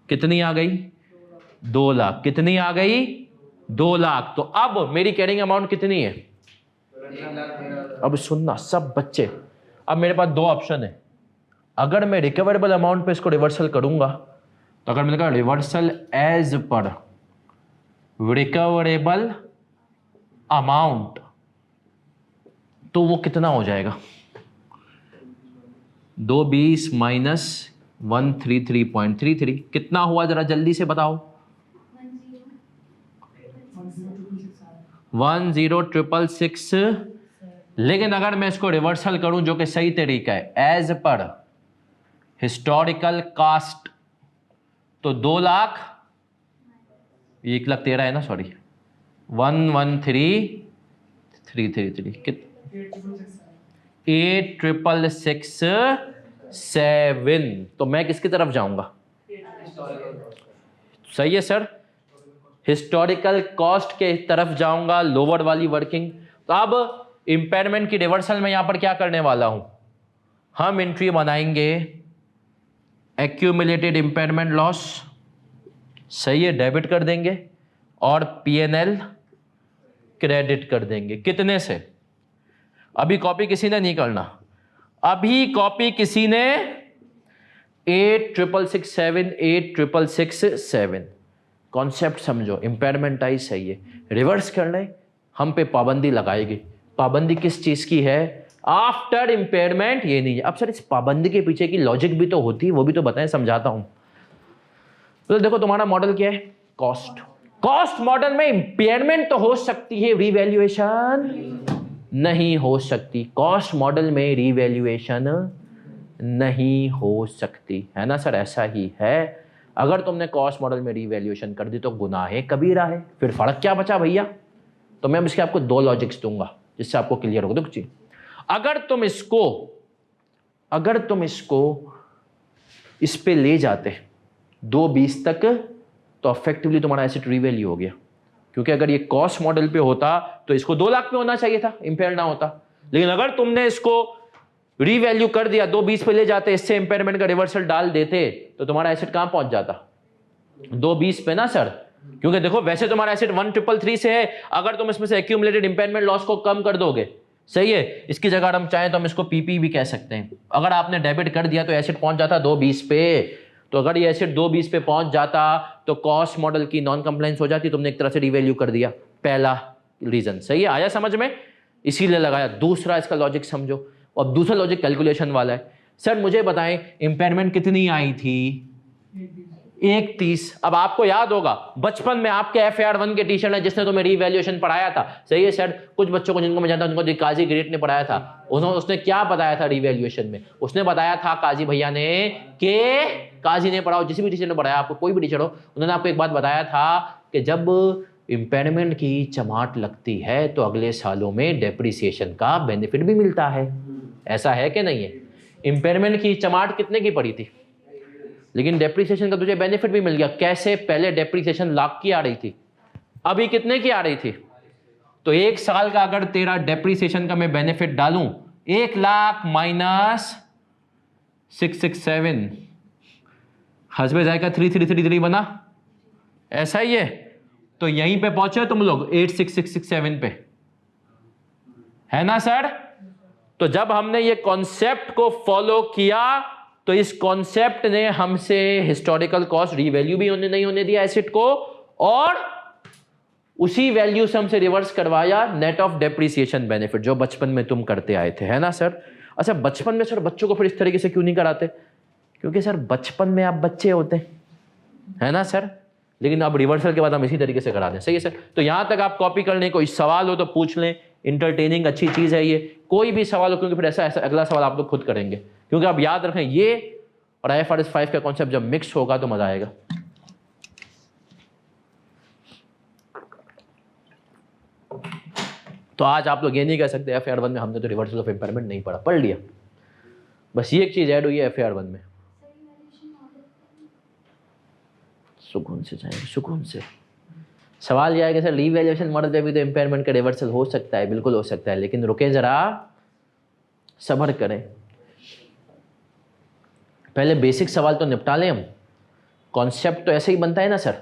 कितनी आ गई? 2 लाख। कितनी आ गई? 2 लाख। तो अब मेरी कैरिंग अमाउंट कितनी है? अब सुनना सब बच्चे, अब मेरे पास 2 ऑप्शन है। अगर मैं रिकवरेबल अमाउंट पे इसको रिवर्सल करूंगा, तो अगर मैंने कहा reversal as per recoverable amount, तो वो कितना हो जाएगा? 220 माइनस 133.33 कितना हुआ? जरा जल्दी से बताओ। 10,666। लेकिन अगर मैं इसको रिवर्सल करूं जो कि सही तरीका है, एज पर हिस्टोरिकल कास्ट, तो 2 लाख, 1,13,000 है ना, सॉरी 113,333 कितना? 8,667। तो मैं किसकी तरफ जाऊंगा? सही है सर, हिस्टोरिकल कॉस्ट के तरफ जाऊंगा, लोअर वाली वर्किंग। तो अब इंपेयरमेंट की रिवर्सल में यहां पर क्या करने वाला हूं? हम एंट्री बनाएंगे एक्यूमुलेटेड इंपेयरमेंट लॉस, सही है, डेबिट कर देंगे, और पीएनएल क्रेडिट कर देंगे। कितने से? अभी कॉपी किसी ने नहीं करना, अभी कॉपी किसी ने 8,667 8,667 कॉन्सेप्ट समझो। इंपेयरमेंट आई, सही है, रिवर्स करने हम पे पाबंदी लगाएगी। पाबंदी किस चीज की है? आफ्टर इंपेयरमेंट ये नहीं है। अब सर इस पाबंदी के पीछे की लॉजिक भी तो होती है, वो भी तो बताएं, समझाता हूं। तो देखो तुम्हारा मॉडल क्या है? कॉस्ट। कॉस्ट मॉडल में इंपेयरमेंट तो हो सकती है, रिवैल्यूएशन नहीं हो सकती। कॉस्ट मॉडल में रिवैल्यूएशन नहीं हो सकती, है ना सर, ऐसा ही है। अगर तुमने कॉस्ट मॉडल में रिवैल्यूएशन कर दी तो गुनाह कबीरा है। फिर फर्क क्या बचा भैया? तो मैं इसके आपको 2 लॉजिक्स दूंगा जिससे आपको क्लियर होगा। देखो जी, अगर तुम इसको इस पे ले जाते 220 तक, तो इफेक्टिवली तुम्हारा एसेट रिवैल्यू हो गया। क्योंकि अगर ये कॉस्ट मॉडल पे होता तो इसको 2 लाख पे होना चाहिए था, इंपेयर ना होता। लेकिन अगर तुमने इसको रीवैल्यू कर दिया, 220 पे ले जाते, इससे इंपेयरमेंट का रिवर्सल डाल देते, तो तुम्हारा एसेट कहां पहुंच जाता? 220 पे ना सर। क्योंकि देखो वैसे तुम्हारा एसेट 1,333 से है, अगर तुम इसमें से एक्यूमुलेटेड इंपेयरमेंट लॉस को कम कर दोगे, सही है। इसकी जगह हम चाहें तो हम इसको पीपी भी कह सकते हैं। अगर आपने डेबिट कर दिया तो एसिड पहुंच जाता 220 पे, तो अगर ये एसिड 220 पे पहुंच जाता तो कॉस्ट मॉडल की नॉन कंप्लायंस हो जाती, तुमने एक तरह से रिवैल्यू कर दिया। पहला रीजन सही है, आया समझ में, इसीलिए लगाया। दूसरा इसका लॉजिक समझो, और दूसरा लॉजिक कैलकुलेशन वाला है। सर मुझे बताएं इम्पेयरमेंट कितनी आई थी? 130। अब आपको याद होगा बचपन में आपके FAR1 के टीचर है जिसने तुम्हें रीवैल्यूएशन पढ़ाया था, सही है सर। कुछ बच्चों को जिनको मैं जानता हूं उनको काजी ग्रेट ने पढ़ाया था, उसने क्या बताया था रीवैल्यूएशन में? उसने बताया था काजी भैया ने कि काजी ने पढ़ाओ, जिस भी टीचर ने पढ़ाया आपको, कोई भी टीचर हो, उन्होंने आपको एक बात बताया था कि जब इम्पेयरमेंट की चमाट लगती है तो अगले सालों में डेप्रिसिएशन का बेनिफिट भी मिलता है। ऐसा है कि नहीं है? इम्पेयरमेंट की चमाट कितने की पड़ी थी, लेकिन डेप्रिसिएशन का तुझे बेनिफिट भी मिल गया। कैसे? पहले डेप्रिसिएशन लाख की आ रही थी, अभी कितने की आ रही थी? तो 1 साल का अगर तेरा डेप्रिसिएशन का मैं बेनिफिट डालूं, 1 लाख माइनस 667 हसबे जाएगा 3333 बना, ऐसा ही है। तो यहीं पे पहुंचे तुम लोग 86667 पे, है ना सर? तो जब हमने ये कॉन्सेप्ट को फॉलो किया तो इस कॉन्सेप्ट ने हमसे हिस्टोरिकल कॉस्ट रीवैल्यू भी नहीं होने दिया एसिड को, और उसी वैल्यू से हमसे रिवर्स करवाया नेट ऑफ डेप्रिसिएशन बेनिफिट, जो बचपन में तुम करते आए थे, है ना सर? अच्छा, बचपन में सर बच्चों को फिर इस तरीके से क्यों नहीं कराते? क्योंकि सर बचपन में आप बच्चे होते हैं, है ना सर, लेकिन अब रिवर्सल के बाद हम इसी तरीके से करा दें, सही है सर। तो यहां तक आप कॉपी कर लें, कोई सवाल हो तो पूछ लें, इंटरटेनिंग अच्छी चीज है ये, कोई भी सवाल हो, क्योंकि फिर ऐसा अगला सवाल आप लोग खुद करेंगे, क्योंकि आप याद रखें ये और IFRS 5 का कॉन्सेप्ट जब मिक्स होगा तो मजा आएगा। तो आज आप लोग ये नहीं कह सकते FAR1 में हमने तो रिवर्सल ऑफ इम्पेयरमेंट नहीं पढ़ा, पढ़ लिया, बस ये एक चीज ऐड हुई है FAR1 में। सुकून से जाएंगे, सुकून से। सवाल यह है कि सर रीवैल्यूएशन मॉडल पे भी तो इम्पेयरमेंट का रिवर्सल हो सकता है, बिल्कुल हो सकता है, लेकिन रुके जरा, सब्र करें, पहले बेसिक सवाल तो निपटा लें हम। कॉन्सेप्ट तो ऐसे ही बनता है ना सर,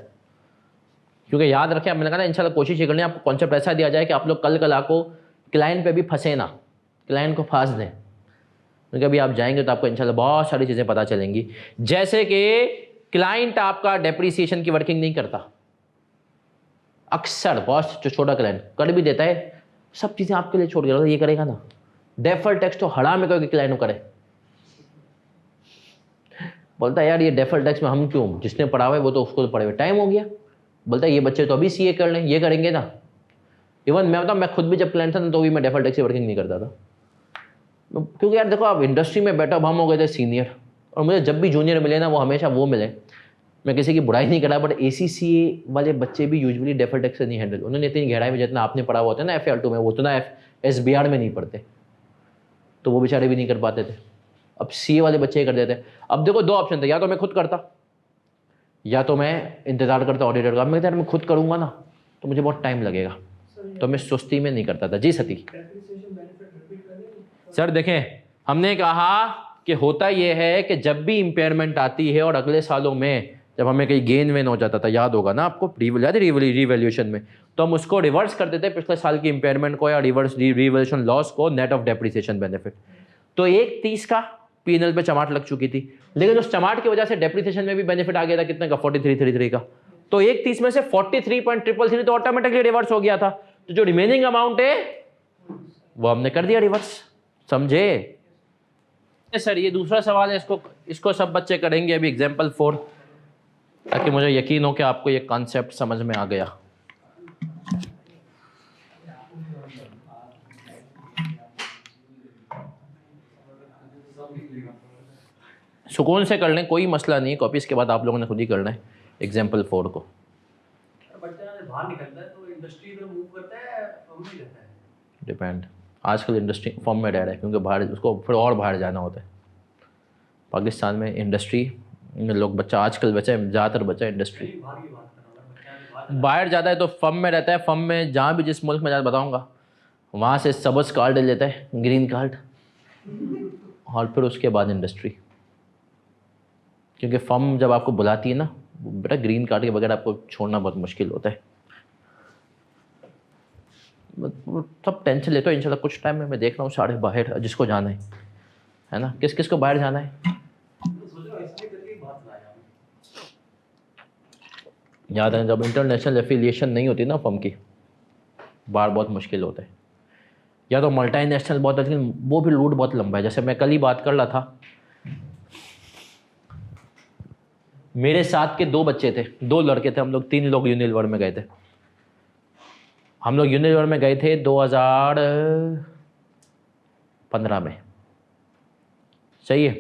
क्योंकि याद रखें, मैंने कहा ना इंशाल्लाह कोशिश ये करनी है आपको कॉन्सेप्ट ऐसा दिया जाए कि आप लोग कल को क्लाइंट पे भी फंसे ना, क्लाइंट को फांस दें, क्योंकि अभी आप जाएंगे तो आपको इंशाल्लाह बहुत सारी चीज़ें पता चलेंगी। जैसे कि क्लाइंट आपका डेप्रिसिएशन की वर्किंग नहीं करता, अक्सर बहुत जो छोटा क्लाइंट कर भी देता है, सब चीज़ें आपके लिए छोड़ के ये करेगा ना, डेफर टैक्स तो हड़ा में कोई क्लाइंट करे, बोलता है यार ये डेफर टैक्स में हम क्यों, जिसने पढ़ा हुआ है वो तो उसको तो पढ़े हुए टाइम हो गया, बोलता है ये बच्चे तो अभी CA कर लें, ये करेंगे ना। इवन मैं बताऊँ, मैं खुद भी जब क्लाइंट था ना तो भी मैं डेफर टैक्स की वर्किंग नहीं करता था, क्योंकि यार देखो आप इंडस्ट्री में बैठो, अब हम हो गए थे सीनियर, और मुझे जब भी जूनियर मिले ना वो हमेशा वो मिले, मैं किसी की बुराई नहीं करा, बट ACCA वाले बच्चे भी यूजुअली डेफर टैक्स से नहीं हैंडल, उन्होंने इतनी गहराई में जितना आपने पढ़ा हुआ होता है ना FAR2 में, वो उतना SBR में नहीं पढ़ते, तो वो बेचारे भी नहीं कर पाते थे। अब CA वाले बच्चे कर देते। अब देखो दो ऑप्शन थे, या तो मैं खुद करता या तो मैं इंतजार करता ऑडिटर का। मैं मैं खुद करूंगा ना तो मुझे बहुत टाइम लगेगा, तो मैं सुस्ती में नहीं करता था। जी सती सर देखें, हमने कहा कि होता यह है कि जब भी इम्पेयरमेंट आती है और अगले सालों में जब हमें कहीं गेन वेन हो जाता था, याद होगा ना आपको, याद है रिवैल्यूएशन में, तो हम उसको रिवर्स कर देते पिछले साल की इम्पेयरमेंट को या रिवैल्यूएशन लॉस को नेट ऑफ डेप्रिसिएशन बेनिफिट। तो 130 का P&L पे चमाट लग चुकी थी, लेकिन उस चमाट की वजह से डेप्रिसिएशन में भी बेनिफिट आ गया था, कितने का, 4333 का। तो 130 में से 43.333 तो ऑटोमेटिकली रिवर्स हो गया था, तो जो रिमेनिंग अमाउंट है वो हमने कर दिया रिवर्स, समझे सर? ये दूसरा सवाल है, इसको सब बच्चे करेंगे अभी एग्जाम्पल 4, ताकि मुझे यकीन हो कि आपको ये कॉन्सेप्ट समझ में आ गया। सुकून से कर लें, कोई मसला नहीं, कॉपी इसके बाद आप लोगों ने खुद ही करना है एग्जाम्पल 4 को। बच्चा बाहर निकलता है तो इंडस्ट्री इधर मूव करता है, फॉर्म में रहता है, डिपेंड। आजकल इंडस्ट्री फॉर्म में रह रहा है, क्योंकि बाहर उसको फिर और बाहर जाना होता है। पाकिस्तान में इंडस्ट्री में लोग बच्चा आजकल बच्चा ज़्यादातर बच्चा इंडस्ट्री बाहर की बात कर रहा हूँ, बाहर जाता है तो फर्म में रहता है। फर्म में जहाँ भी जिस मुल्क में जाता बताऊँगा, वहाँ से सबस कार्ड लेता है, ग्रीन कार्ड, और फिर उसके बाद इंडस्ट्री, क्योंकि फर्म जब आपको बुलाती है ना, बेटा ग्रीन कार्ड के बगैर आपको छोड़ना बहुत मुश्किल होता है। सब टेंशन लेते हो। इंशाल्लाह कुछ टाइम में मैं देख रहा हूँ सारे बाहर जिसको जाना है ना, किस किस को बाहर जाना है। सोच रहा हूँ इसलिए करके बात लाया हूँ। याद है जब इंटरनेशनल एफिलिएशन नहीं होती ना फर्म की, बाहर बहुत मुश्किल होता है। या तो मल्टी नेशनल बहुत, लेकिन वो भी रूट बहुत लंबा है। जैसे मैं कल ही बात कर रहा था, मेरे साथ के 2 बच्चे थे, 2 लड़के थे, हम लोग 3 लोग यूनिलीवर में गए थे। हम लोग यूनिलीवर में गए थे 2015 में, सही है।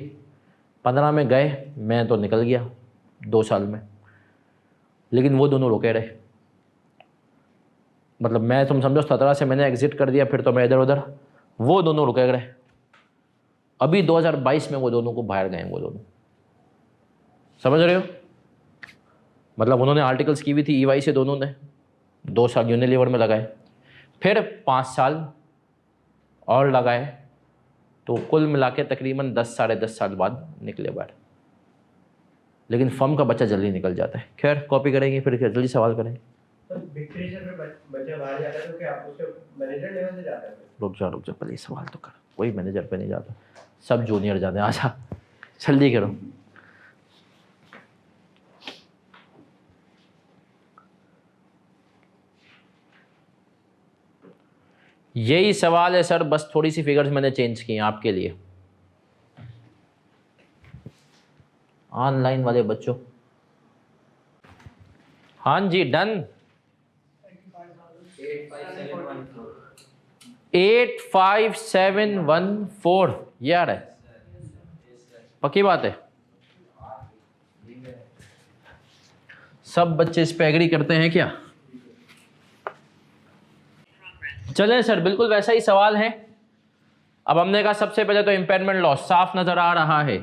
15 में गए, मैं तो निकल गया 2 साल में, लेकिन वो दोनों रुके रहे। मतलब मैं, तुम समझो 17 से मैंने एग्जिट कर दिया, फिर तो मैं इधर उधर, वो दोनों रुके रहे। अभी 2022 में वो दोनों को बाहर गए, वो दोनों, समझ रहे हो। मतलब उन्होंने आर्टिकल्स की हुई थी EY से, दोनों ने 2 साल यूनिलीवर में लगाए, फिर 5 साल और लगाए, तो कुल मिला के तकरीबन 10 साढ़े 10 साल बाद निकले बाहर। लेकिन फर्म का बच्चा जल्दी निकल जाता है। खैर कॉपी करेंगे, फिर जल्दी सवाल करेंगे। बिग ट्रेजर में बच्चा बाहर जाता है तो क्या उसके मैनेजर लेवल से जाता है? रुक जा पहले सवाल तो कर। कोई मैनेजर पे नहीं जाता, सब जूनियर जाते हैं। आजा जल्दी करो। यही सवाल है सर, बस थोड़ी सी फिगर्स मैंने चेंज की हैं आपके लिए। ऑनलाइन वाले बच्चों, हाँ जी डन। 85714 ये आ रहा है, पक्की बात है। सब बच्चे इस पे एग्री करते हैं क्या? चलें सर, बिल्कुल वैसा ही सवाल है। अब हमने कहा सबसे पहले तो इम्पेयरमेंट लॉस साफ नजर आ रहा है,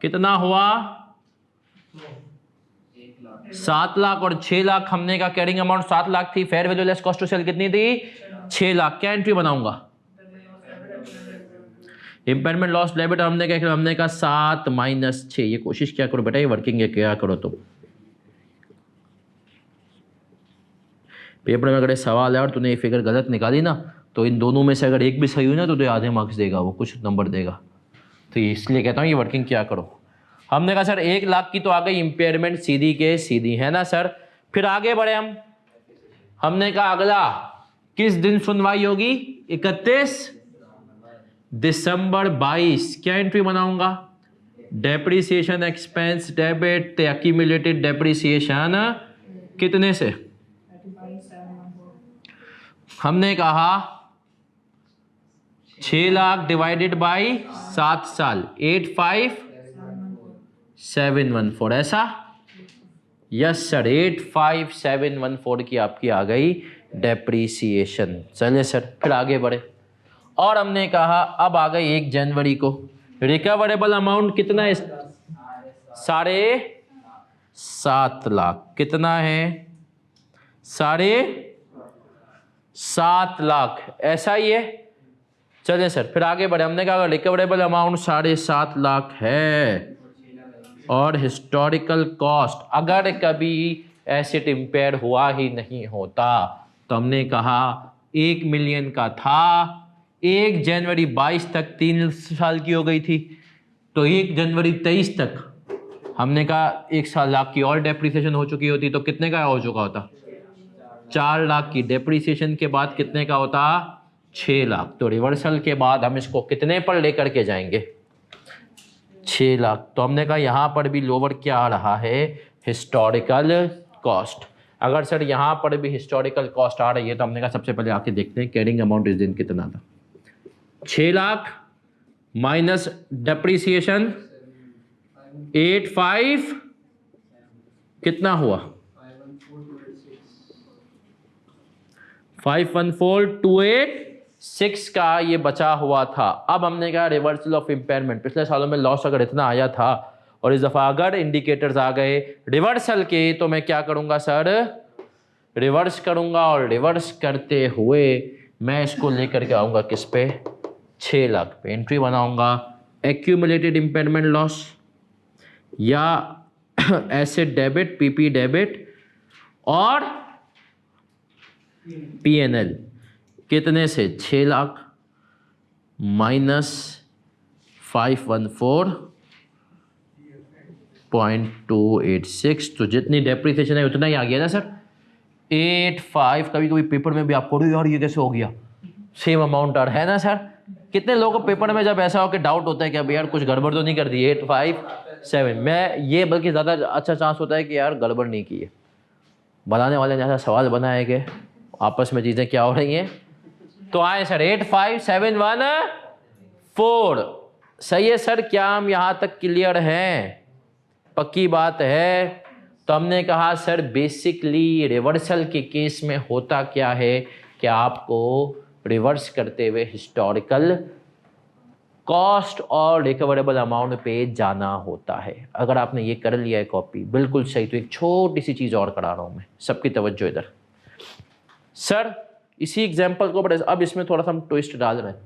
कितना हुआ 7 लाख और 6 लाख। हमने कहा कैरिंग अमाउंट 7 लाख थी, fair value less cost to sell कितनी थी 6 लाख। क्या एंट्री बनाऊंगा? Impairment loss debit. हमने कहा 7 माइनस 6। ये कोशिश क्या करो बेटा, ये वर्किंग है क्या करो। तो पेपर में अगर सवाल है और तूने ये फिगर गलत निकाली ना, तो इन दोनों में से अगर एक भी सही हुई ना तो आधे मार्क्स देगा, वो कुछ नंबर देगा। तो इसलिए कहता हूँ ये वर्किंग क्या करो। हमने कहा सर 1 लाख की तो आ गई इम्पेयरमेंट, सीधी के सीधी है ना सर। फिर आगे बढ़े हमने कहा अगला किस दिन सुनवाई होगी? 31 दिसंबर 22। क्या एंट्री बनाऊंगा? Depreciation expense debit, accumulated depreciation कितने से? हमने कहा 6 लाख डिवाइडेड बाई 7 साल, 85714। ऐसा? यस सर, 85714 की आपकी आ गई डेप्रीसिएशन। चलिए सर फिर आगे बढ़े। और हमने कहा अब आ गई 1 जनवरी को, रिकवरेबल अमाउंट कितना है? 7.5 लाख। कितना है? 7.5 लाख। ऐसा ही है। चलिए सर फिर आगे बढ़े। हमने कहा रिकवरेबल अमाउंट 7.5 लाख है और हिस्टोरिकल कॉस्ट अगर कभी एसेट इम्पेयर हुआ ही नहीं होता तो हमने कहा 1 मिलियन का था, 1 जनवरी 22 तक 3 साल की हो गई थी, तो 1 जनवरी 23 तक हमने कहा 1 साल लाख की और डेप्रीसिएशन हो चुकी होती, तो कितने का हो चुका होता? 4 लाख की। डेप्रीसिएशन के बाद कितने का होता? 6 लाख। तो रिवर्सल के बाद हम इसको कितने पर लेकर के जाएंगे? 6 लाख। तो हमने कहा यहाँ पर भी लोअर क्या आ रहा है? Historical cost. अगर सर यहाँ पर भी हिस्टोरिकल कॉस्ट आ रही है तो हमने कहा सबसे पहले आके देखते हैं कैरिंग अमाउंट इस दिन कितना था। 6 लाख माइनस डेप्रीसिएशन 85 कितना हुआ? 514,286 का ये बचा हुआ था। अब हमने कहा रिवर्सल ऑफ इम्पेयरमेंट। पिछले सालों में लॉस अगर इतना आया था और इस दफ़ा अगर इंडिकेटर्स आ गए रिवर्सल के, तो मैं क्या करूंगा सर? रिवर्स करूंगा और रिवर्स करते हुए मैं इसको लेकर के आऊंगा किस पे? 6 लाख पे। एंट्री बनाऊंगा एक्यूमुलेटेड इम्पेयरमेंट लॉस या एसेट डेबिट, पीपी डेबिट और PNL कितने से 6 लाख माइनस 514.286, तो जितनी डेप्रिसिएशन है उतना ही आ गया ना सर 85। कभी कभी पेपर में भी आपको यार ये कैसे हो गया, सेम अमाउंट आ रहा है ना सर। कितने लोगों को पेपर में जब ऐसा हो कि डाउट होता है कि अब यार कुछ गड़बड़ तो नहीं कर दी 857 मैं ये, बल्कि ज़्यादा अच्छा चांस होता है कि यार गड़बड़ नहीं की है। बनाने वाले ने ऐसा सवाल बनाया कि आपस में चीज़ें क्या हो रही हैं। तो आए सर 85714 सही है सर। क्या हम यहाँ तक क्लियर हैं, पक्की बात है। तो हमने कहा सर बेसिकली रिवर्सल के केस में होता क्या है कि आपको रिवर्स करते हुए हिस्टोरिकल कॉस्ट और रिकवरेबल अमाउंट पे जाना होता है। अगर आपने ये कर लिया है कॉपी बिल्कुल सही, तो एक छोटी सी चीज़ और करा रहा हूँ मैं, सबकी तवज्जो इधर। सर इसी एग्जाम्पल को अब इसमें थोड़ा सा हम ट्विस्ट डाल रहे हैं।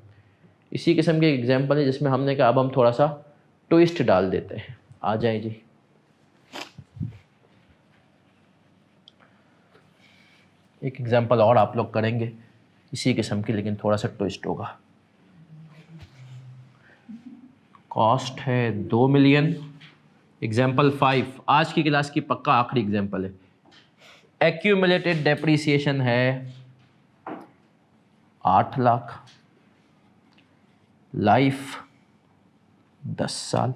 इसी किस्म के एग्जाम्पल है जिसमें हमने कहा अब हम थोड़ा सा ट्विस्ट डाल देते हैं। आ जाए जी। एक एग्जाम्पल और आप लोग करेंगे इसी किस्म की, लेकिन थोड़ा सा ट्विस्ट होगा। कॉस्ट है 2 मिलियन। एग्जाम्पल 5 आज की क्लास की पक्का आखिरी एग्जाम्पल है। एक्यूमुलेटेड डेप्रिसिएशन है 8 लाख, लाइफ 10 साल।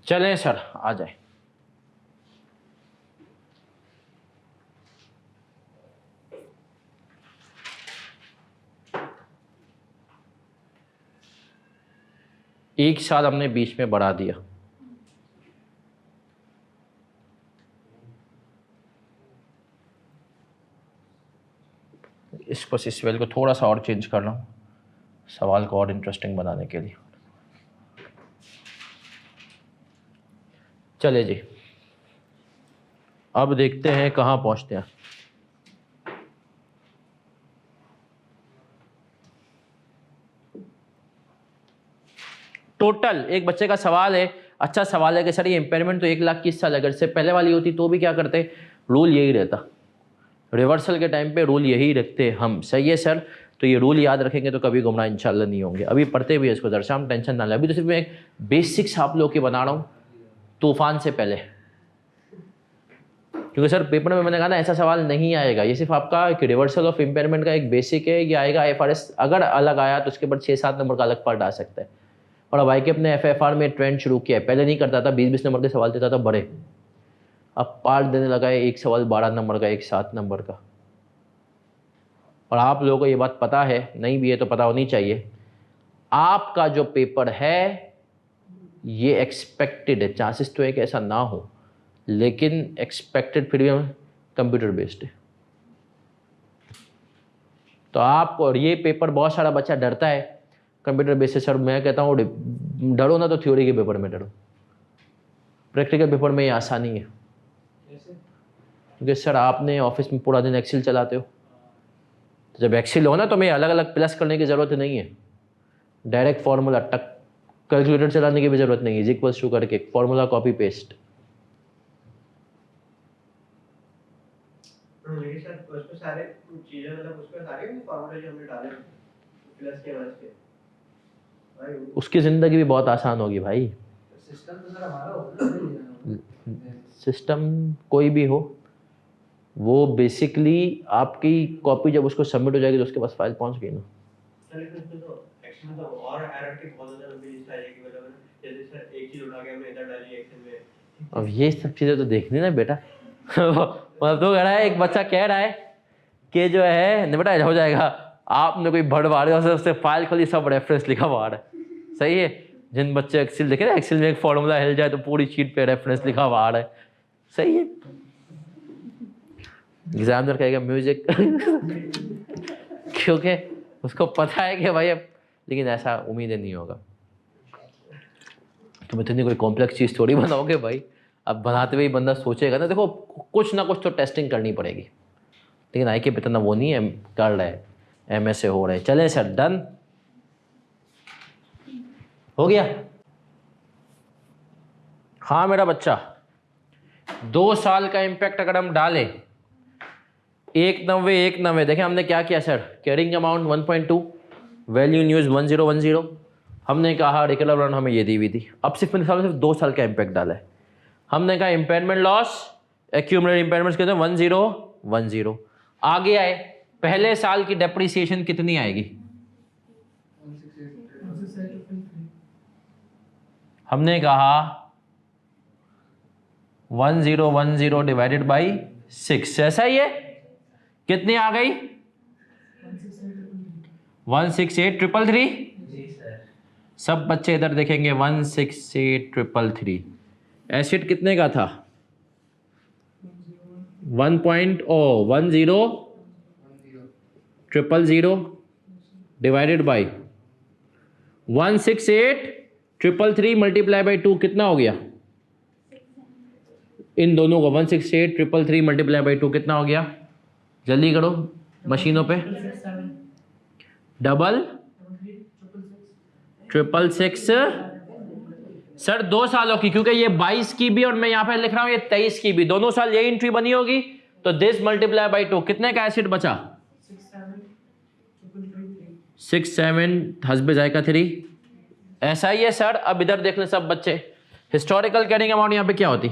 चलें सर आ जाए। एक साल हमने बीच में बढ़ा दिया। इस वेल को थोड़ा सा और चेंज कर रहा हूँ सवाल को और इंटरेस्टिंग बनाने के लिए। चले जी, अब देखते हैं कहाँ पहुँचते हैं। टोटल एक बच्चे का सवाल है, अच्छा सवाल है कि सर ये इम्पेयरमेंट तो 1 लाख की इस साल, अगर से पहले वाली होती तो भी क्या करते, रूल यही रहता, रिवर्सल के टाइम पे रूल यही रखते हम। सही है सर, तो ये रूल याद रखेंगे तो कभी गुमराह इंशाल्लाह नहीं होंगे। अभी पढ़ते भी है इसको दरशाम, टेंशन ना ले। अभी तो सिर्फ मैं एक बेसिक्स आप लोग के बना रहा हूँ तूफान से पहले, क्योंकि सर पेपर में मैंने कहा ना ऐसा सवाल नहीं आएगा। ये सिर्फ आपका एक रिवर्सल ऑफ इम्पेयरमेंट का एक बेसिक है, ये आएगा IFRS। अगर अलग आया तो उसके बाद 6-7 नंबर का अलग पार्ट आ सकता है। और अब IK अपने FFR में ट्रेंड शुरू किया है, पहले नहीं करता था, 20-20 नंबर के सवाल देता था बड़े, अब पार्ट देने लगा है, एक सवाल 12 नंबर का, एक 7 नंबर का। और आप लोगों को ये बात पता है, नहीं भी है तो पता होनी चाहिए, आपका जो पेपर है ये एक्सपेक्टेड है, चांसेस तो है कि ऐसा ना हो, लेकिन एक्सपेक्टेड फिर भी हम कंप्यूटर बेस्ड है। तो आपको, और ये पेपर बहुत सारा बच्चा डरता है कंप्यूटर बेस से। सर मैं कहता हूँ डरो ना तो थ्योरी के पेपर में डरो, प्रैक्टिकल पेपर में ये आसानी है। क्योंकि सर आपने ऑफिस में पूरा दिन एक्सेल चलाते हो, तो जब एक्सेल हो ना तो मैं अलग अलग प्लस करने की ज़रूरत नहीं है, डायरेक्ट फार्मूला टक, कैलकुलेटर चलाने की भी ज़रूरत नहीं है, इज इक्वल्स टू करके फार्मूला कॉपी पेस्ट। ये सर उसमें सारे चीजें मतलब उसमें सारे फार्मूले जो हमने डाले प्लस के माइनस के भाई, उसकी ज़िंदगी भी बहुत आसान होगी भाई। सिस्टम तो सर हमारा होगा, सिस्टम कोई भी हो, वो बेसिकली आपकी कॉपी जब उसको सबमिट हो जाएगी तो उसके पास फाइल पहुंच गई ना। सर लेकिन उसमें तो एक्सेल में तो और एरर की बहुत ज़्यादा लंबी लिस्ट आ जाएगी। मतलब जैसे सर एक चीज़ उठा के हमने इधर डाली एक्सेल में, अब ये सब चीज़ें तो देखनी ना बेटा। मतलब तो कह रहा है, एक बच्चा कह रहा है कि जो है नहीं बेटा हो जाएगा, आपने कोई भड़वाड़े से उससे फाइल खोली, सब रेफरेंस लिखा हुआ है। सही है, जिन बच्चे एक्सेल देखे ना, एक्सेल में एक फॉर्मूला हिल जाए तो पूरी शीट पे रेफरेंस लिखा हुआ है। सही है, एग्जामिनर कहेगा म्यूजिक क्योंकि उसको पता है कि भाई अब, लेकिन ऐसा उम्मीदें नहीं होगा। तुम इतनी कोई कॉम्प्लेक्स चीज़ थोड़ी बनाओगे भाई, अब बनाते हुए बंदा सोचेगा ना, देखो कुछ ना कुछ तो टेस्टिंग करनी पड़ेगी, लेकिन IK पे इतना वो नहीं है, कर रहे हैं, MS से हो रहे हैं। चलें सर, डन हो गया। हाँ मेरा बच्चा, 2 साल का इम्पैक्ट अगर हम डालें 190 देखें हमने क्या किया sir, carrying amount 1.2, value news 1010, हमने कहा रेगुलर अमाउंट हमें ये दी हुई थी। अब सिर्फ मैंने सिर्फ 2 साल का इम्पैक्ट डाला है। हमने कहा इम्पेयरमेंट लॉस एक्यूमुलेटेड इम्पेयरमेंट्स कहते हैं 1010। आगे आए पहले साल की डेप्रिसिएशन कितनी आएगी, हमने कहा 1010 डिवाइडेड बाई 6, ऐसा ही है। कितनी आ गई 168,333। जी सर। सब बच्चे इधर देखेंगे 168,333। एसिड कितने का था 1.10,000 डिवाइडेड बाई 168,333 मल्टीप्लाई बाई 2 कितना हो गया, इन दोनों को 168,333 मल्टीप्लाई बाई 2 कितना हो गया, जल्दी करो मशीनों पे, 666 सर 2 सालों की, क्योंकि ये 22 की भी और मैं यहाँ पे लिख रहा हूँ ये 23 की भी, दोनों साल यही एंट्री बनी होगी, तो दिस मल्टीप्लाई बाई 2 कितने का एसिड बचा 67 हस्बे जायका 3, ऐसा ही है सर। अब इधर देख लें सब बच्चे, हिस्टोरिकल कैरिंग अमाउंट यहाँ पे क्या होती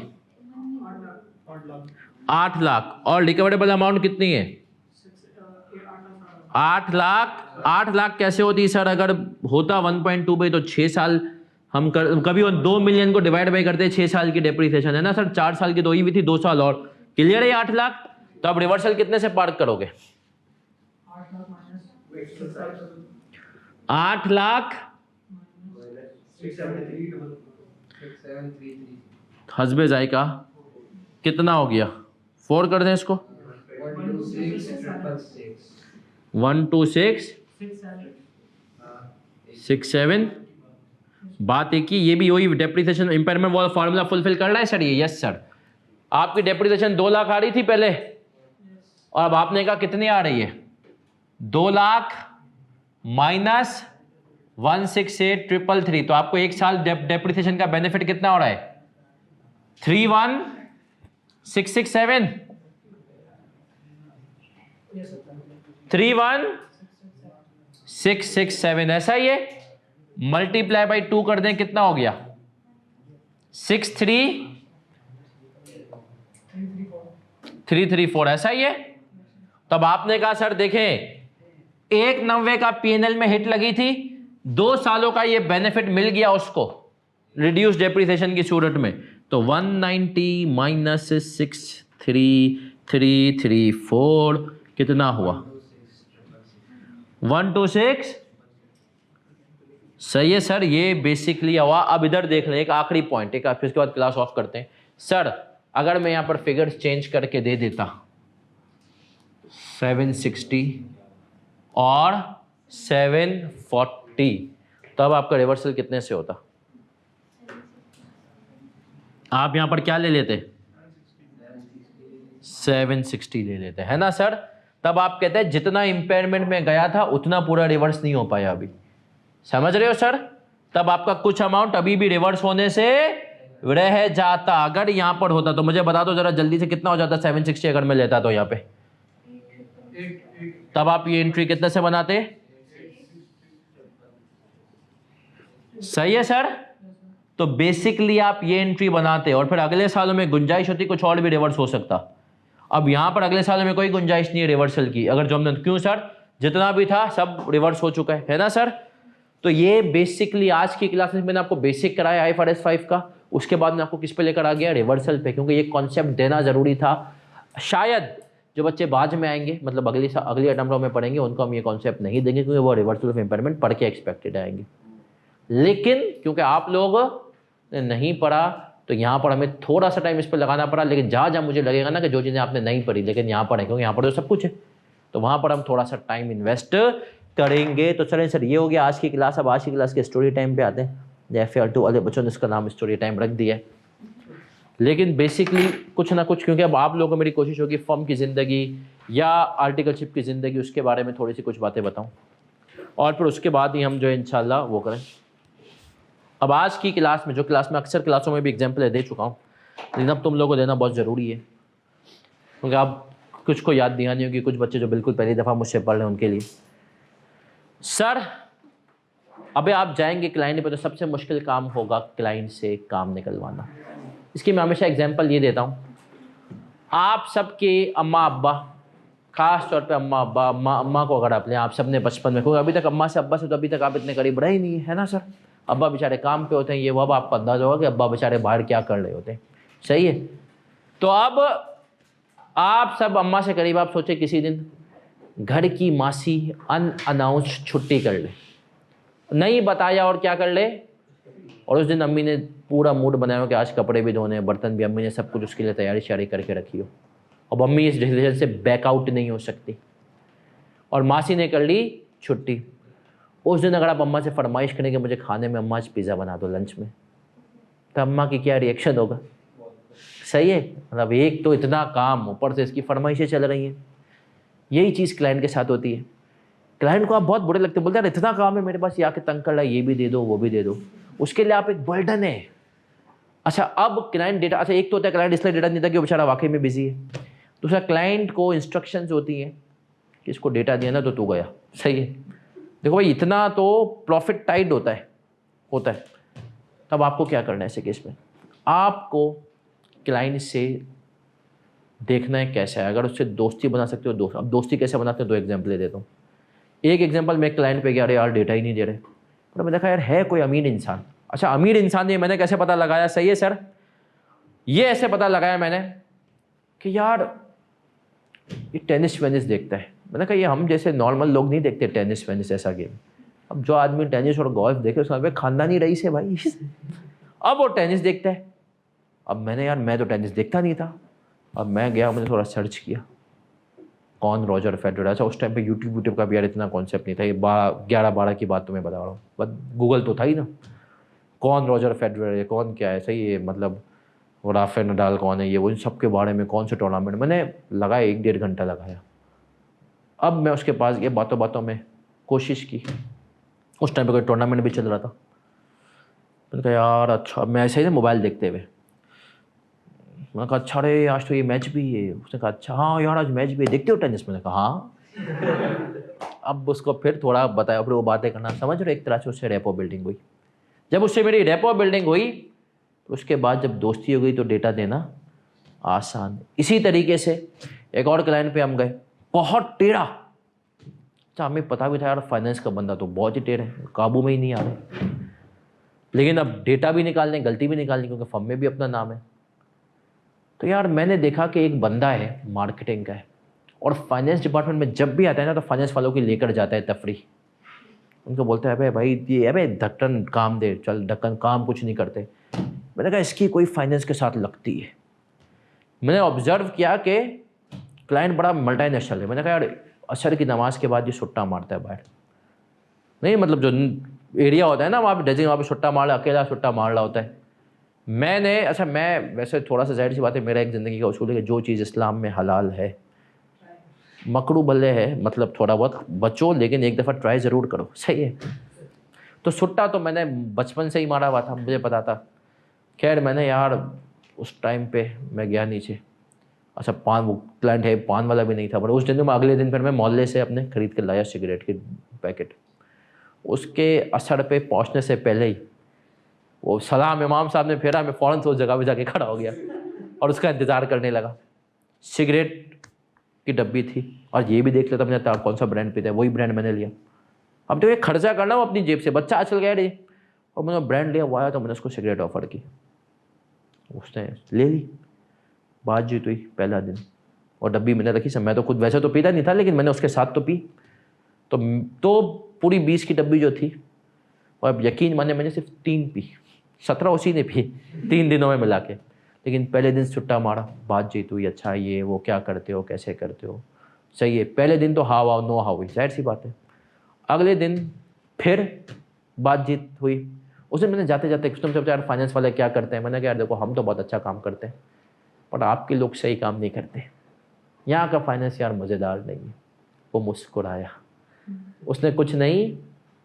8 लाख और रिकवरेबल अमाउंट कितनी है 8 लाख। 8 लाख कैसे होती सर, अगर होता 1.2 पे तो 6 साल हम कभी 2 मिलियन को डिवाइड बाई करते 6 साल की डेप्रिसिएशन है ना सर, 4 साल की तो ही भी थी, 2 साल और क्लियर है 8 लाख। तो अब रिवर्सल कितने से पार्क करोगे 8 लाख हस्बे जायका कितना हो गया, 4 कर दें इसको 12667। बात एक ही, ये भी वही डेप्रिसिएशन इम्पेयरमेंट वाला फार्मूला फुलफिल कर रहा है सर ये, यस सर। आपकी डेप्रिसिएशन 2 लाख आ रही थी पहले और अब आपने कहा कितनी आ रही है 2 लाख माइनस 168,333, तो आपको 1 साल डेप्रिसिएशन का बेनिफिट कितना हो रहा है 31,667 31,667 ऐसा ही है। मल्टीप्लाई बाई 2 कर दें कितना हो गया 63,334 ऐसा ही है। तब आपने कहा सर देखें 190 का पीएनएल में हिट लगी थी, 2 सालों का ये बेनिफिट मिल गया उसको रिड्यूस डेप्रिसिएशन की सूरत में, तो 190 माइनस 63,334 कितना हुआ 126। सही है सर, ये बेसिकली हुआ। अब इधर देख लें एक आखिरी पॉइंट, एक फिर उसके बाद क्लास ऑफ करते हैं। सर अगर मैं यहां पर फिगर्स चेंज करके दे देता 760 और 740, तब आपका रिवर्सल कितने से होता, आप यहां पर क्या ले लेते 760 ले लेते है ना सर। तब आप कहते हैं जितना इंपेयरमेंट में गया था उतना पूरा रिवर्स नहीं हो पाया अभी, समझ रहे हो सर। तब आपका कुछ अमाउंट अभी भी रिवर्स होने से रह जाता। अगर यहां पर होता तो मुझे बता दो जरा जल्दी से कितना हो जाता 760 अगर मैं लेता तो यहां पे, तब आप ये एंट्री कितने से बनाते, सही है सर। तो बेसिकली आप ये एंट्री बनाते और फिर अगले सालों में गुंजाइश होती कुछ और भी रिवर्स हो सकता। अब यहां पर अगले सालों में कोई गुंजाइश नहीं है रिवर्सल की, अगर जो हमने, क्यों सर, जितना भी था सब रिवर्स हो चुका है ना सर। तो ये बेसिकली आज की क्लास में मैंने आपको बेसिक कराया IFRS 5 का, उसके बाद मैं आपको किस पे लेकर आ गया रिवर्सल पे, क्योंकि ये कॉन्सेप्ट देना जरूरी था। शायद जो बच्चे बाद में आएंगे, मतलब अगली अटेम्प्ट में पढ़ेंगे, उनको हम ये कॉन्सेप्ट नहीं देंगे क्योंकि वो रिवर्सल ऑफ इम्पेयरमेंट पढ़ के एक्सपेक्टेड आएंगे। लेकिन क्योंकि आप लोग ने नहीं पढ़ा तो यहाँ पर हमें थोड़ा सा टाइम इस पर लगाना पड़ा, लेकिन जहाँ मुझे लगेगा ना कि जो चीज़ें आपने नहीं पढ़ी लेकिन यहाँ पर है, क्योंकि यहाँ पर तो सब कुछ है, तो वहाँ पर हम थोड़ा सा टाइम इन्वेस्ट करेंगे। तो चलें सर, ये हो गया आज की क्लास। अब आज की क्लास के स्टोरी टाइम पे आते हैं। FAR2 वाले बच्चों ने इसका नाम स्टोरी टाइम रख दिया है, लेकिन बेसिकली कुछ ना कुछ, क्योंकि अब आप लोगों को मेरी कोशिश होगी फर्म की ज़िंदगी या आर्टिकलशिप की ज़िंदगी उसके बारे में थोड़ी सी कुछ बातें बताऊँ, और फिर उसके बाद ही हम जो है इंशाल्लाह वो करें। अब आज की क्लास में, जो क्लास में अक्सर क्लासों में भी एग्जाम्पल दे चुका हूँ, लेकिन अब तुम लोगों को देना बहुत ज़रूरी है, क्योंकि अब कुछ को याद दिहानी होगी, कुछ बच्चे जो बिल्कुल पहली दफ़ा मुझसे पढ़ रहे हैं उनके लिए। सर अबे आप जाएंगे क्लाइंट पे तो सबसे मुश्किल काम होगा क्लाइंट से काम निकलवाना। इसकी मैं हमेशा एग्जांपल ये देता हूँ, आप सबके अम्मा अब्बा, खास तौर पे अम्मा अब्बा, अम्मा को अगर आप लें, आप सब ने बचपन में, अभी तक अम्मा से अब्बा से तो अभी तक आप इतने करीब रहे ही नहीं है ना सर। अब्बा बेचारे काम पे होते हैं, ये वो, अब आपको अंदाजा होगा कि अब्बा बेचारे बाहर क्या कर रहे होते हैं, सही है। तो अब आप सब अम्मा से करीब, आप सोचे किसी दिन घर की मासी अनअनाउंस छुट्टी कर ले, नहीं बताया और क्या कर ले, और उस दिन अम्मी ने पूरा मूड बनाया हो कि आज कपड़े भी धोने, बर्तन भी, अम्मी ने सब कुछ उसके लिए तैयारी शारी करके रखी हो। अब अम्मी इस डिसीजन से बैकआउट नहीं हो सकती और मासी ने कर ली छुट्टी। उस दिन अगर आप अम्मा से फरमाइश करें कि मुझे खाने में अम्मा आज पिज़्ज़ा बना दो लंच में, तो अम्मा की क्या रिएक्शन होगा, सही है। मतलब एक तो इतना काम, ऊपर से इसकी फरमाइशें चल रही हैं। यही चीज़ क्लाइंट के साथ होती है। क्लाइंट को आप बहुत बुरे लगते, बोलते हैं इतना काम है मेरे पास, ये आके तंग कर रहा है, ये भी दे दो वो भी दे दो, उसके लिए आप एक बर्डन है। अच्छा अब क्लाइंट डेटा, अच्छा एक तो होता है क्लाइंट इसलिए डेटा नहीं देता कि वो बेचारा वाकई में बिजी है। दूसरा क्लाइंट को इंस्ट्रक्शंस होती हैं कि इसको डेटा दिया ना तो तू गया, सही है। देखो भाई इतना तो प्रॉफिट टाइड होता है। तब आपको क्या करना है ऐसे केस में, आपको क्लाइंट से देखना है कैसा है। अगर उससे दोस्ती बना सकते हो दोस्त, अब दोस्ती कैसे बनाते हैं, दो एग्जाम्पल दे देता हूँ। एक एग्जाम्पल, मैं क्लाइंट पे गया, अरे यार डेटा ही नहीं दे रहे, पर मैंने देखा यार है कोई अमीर इंसान। अच्छा अमीर इंसान ये मैंने कैसे पता लगाया, सही है सर, ये ऐसे पता लगाया मैंने कि यार ये टेनिस वेनिस देखता है। मैंने कहा ये हम जैसे नॉर्मल लोग नहीं देखते टेनिस वेनिस ऐसा गेम। अब जो आदमी टेनिस और गोल्फ देखे उसका खानदानी रईस है भाई अब वो टेनिस देखता है। अब मैंने यार, मैं तो टेनिस देखता नहीं था, अब मैं गया, मैंने थोड़ा सर्च किया कौन रॉजर फेडरर। अच्छा उस टाइम पे यूट्यूब का भी यार इतना कॉन्सेप्ट नहीं था, ये 11-12 की बात तुम्हें बता रहा हूँ, बस गूगल तो था ही ना, कौन रॉजर फेडरर है, कौन क्या है, सही है, मतलब राफेल नडाल कौन है, ये वो, इन सब के बारे में, कौन से टूर्नामेंट, मैंने लगाया 1-1.5 घंटा लगाया। अब मैं उसके पास गया, बातों बातों में कोशिश की, उस टाइम पे कोई टूर्नामेंट भी चल रहा था। मैंने कहा यार अच्छा, मैं ऐसे ही ना मोबाइल देखते हुए, मैंने कहा अच्छा रे आज तो ये मैच भी है। उसने कहा अच्छा हाँ यार आज मैच भी है, देखते हो टेनिस, मैंने कहा हाँ अब उसको फिर थोड़ा बताया, फिर वो बातें करना, समझ रहे, एक तरह से उससे रेपो बिल्डिंग हुई। जब उससे मेरी रेपो बिल्डिंग हुई तो उसके बाद जब दोस्ती हो गई तो डेटा देना आसान। इसी तरीके से एक और क्लाइंट पे हम गए, बहुत टेढ़ा। अच्छा हमें पता भी था यार फाइनेंस का बंदा तो बहुत ही टेढ़ा है, काबू में ही नहीं आ रहे, लेकिन अब डेटा भी निकालने, गलती भी निकालनी, क्योंकि फर्म में भी अपना नाम है। तो यार मैंने देखा कि एक बंदा है मार्केटिंग का है और फाइनेंस डिपार्टमेंट में जब भी आता है ना तो फाइनेंस वालों की लेकर जाता है तफरी। उनको बोलता है अबे भाई ये अबे ढक्कन काम दे, चल ढक्कन काम कुछ नहीं करते। मैंने कहा इसकी कोई फाइनेंस के साथ लगती है। मैंने ऑब्जर्व किया कि क्लाइंट बड़ा मल्टीनेशनल है। मैंने कहा यार असर की नमाज के बाद ये सुट्टा मारता है बाहर, नहीं मतलब जो एरिया होता है ना वहाँ पे डेजिंग, वहाँ पे सुट्टा मार, अकेला सुट्टा मार रहा होता है। मैंने अच्छा, मैं वैसे थोड़ा सा जाहिर सी बात है, मेरा एक ज़िंदगी का उसूल है कि जो चीज़ इस्लाम में हलाल है, मकरू भले है, मतलब थोड़ा बहुत बचो लेकिन एक दफ़ा ट्राई ज़रूर करो, सही है। तो सुट्टा तो मैंने बचपन से ही मारा हुआ था, मुझे पता था। खैर मैंने यार उस टाइम पे मैं गया नीचे, अच्छा पान, वो क्लाइंट है पान वाला भी नहीं था, पर उस दिन मैं अगले दिन फिर मैं मोहल्ले से अपने ख़रीद के लाया सिगरेट के पैकेट। उसके असर पे पहुंचने से पहले ही वो सलाम इमाम साहब ने फेरा, मैं फ़ौरन से उस जगह पे जाके खड़ा हो गया और उसका इंतज़ार करने लगा। सिगरेट की डब्बी थी और ये भी देख लेता मैंने कौन सा ब्रांड पीता है, वही ब्रांड मैंने लिया। अब तो ये खर्चा करना वो अपनी जेब से, बच्चा आजकल गया रे, और मैंने ब्रांड लिया, वो आया तो मैंने उसको सिगरेट ऑफ़र की, उसने ले ली। बात जीत हुई पहला दिन, और डब्बी मैंने रखी। मैं तो खुद वैसे तो पीता नहीं था, लेकिन मैंने उसके साथ तो पी। तो पूरी 20 की डब्बी जो थी, और अब यकीन माने मैंने सिर्फ 3 पी, 17 उसी ने पी 3 दिनों में मिला के। लेकिन पहले दिन छुट्टा मारा, बातचीत हुई, अच्छा ये वो क्या करते हो, कैसे करते हो, सही है। पहले दिन तो हाँ वाह नो हाँ हुई, जाहिर सी बात है। अगले दिन फिर बातचीत हुई। उस दिन मैंने जाते जाते तुम सब यार फाइनेंस वाले क्या करते हैं, मैंने कहा यार देखो हम तो बहुत अच्छा काम करते हैं, पर आपके लोग सही काम नहीं करते, यहाँ का फाइनेंस यार मज़ेदार नहीं है। वो मुस्कुराया, उसने कुछ नहीं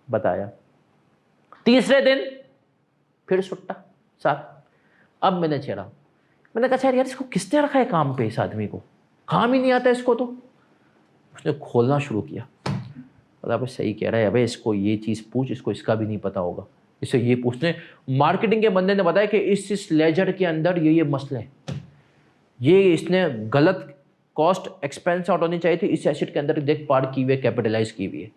बताया। तीसरे दिन फिर सुट्टा साथ। अब मैंने छेड़ा, मैंने कहा यार इसको किसने रखा है काम पे, इस आदमी को, काम ही नहीं आता इसको। तो उसने खोलना शुरू किया, बोला भाई सही कह रहा है, अबे इसको ये चीज़ पूछ, इसको इसका भी नहीं पता होगा, इससे ये पूछने। मार्केटिंग के बंदे ने बताया कि इस लेजर के अंदर ये मसले हैं, ये इसने गलत कॉस्ट एक्सपेंस आउट होनी चाहिए थी, इस एसेट के अंदर देख पार्क की हुई है, कैपिटलाइज की हुई है।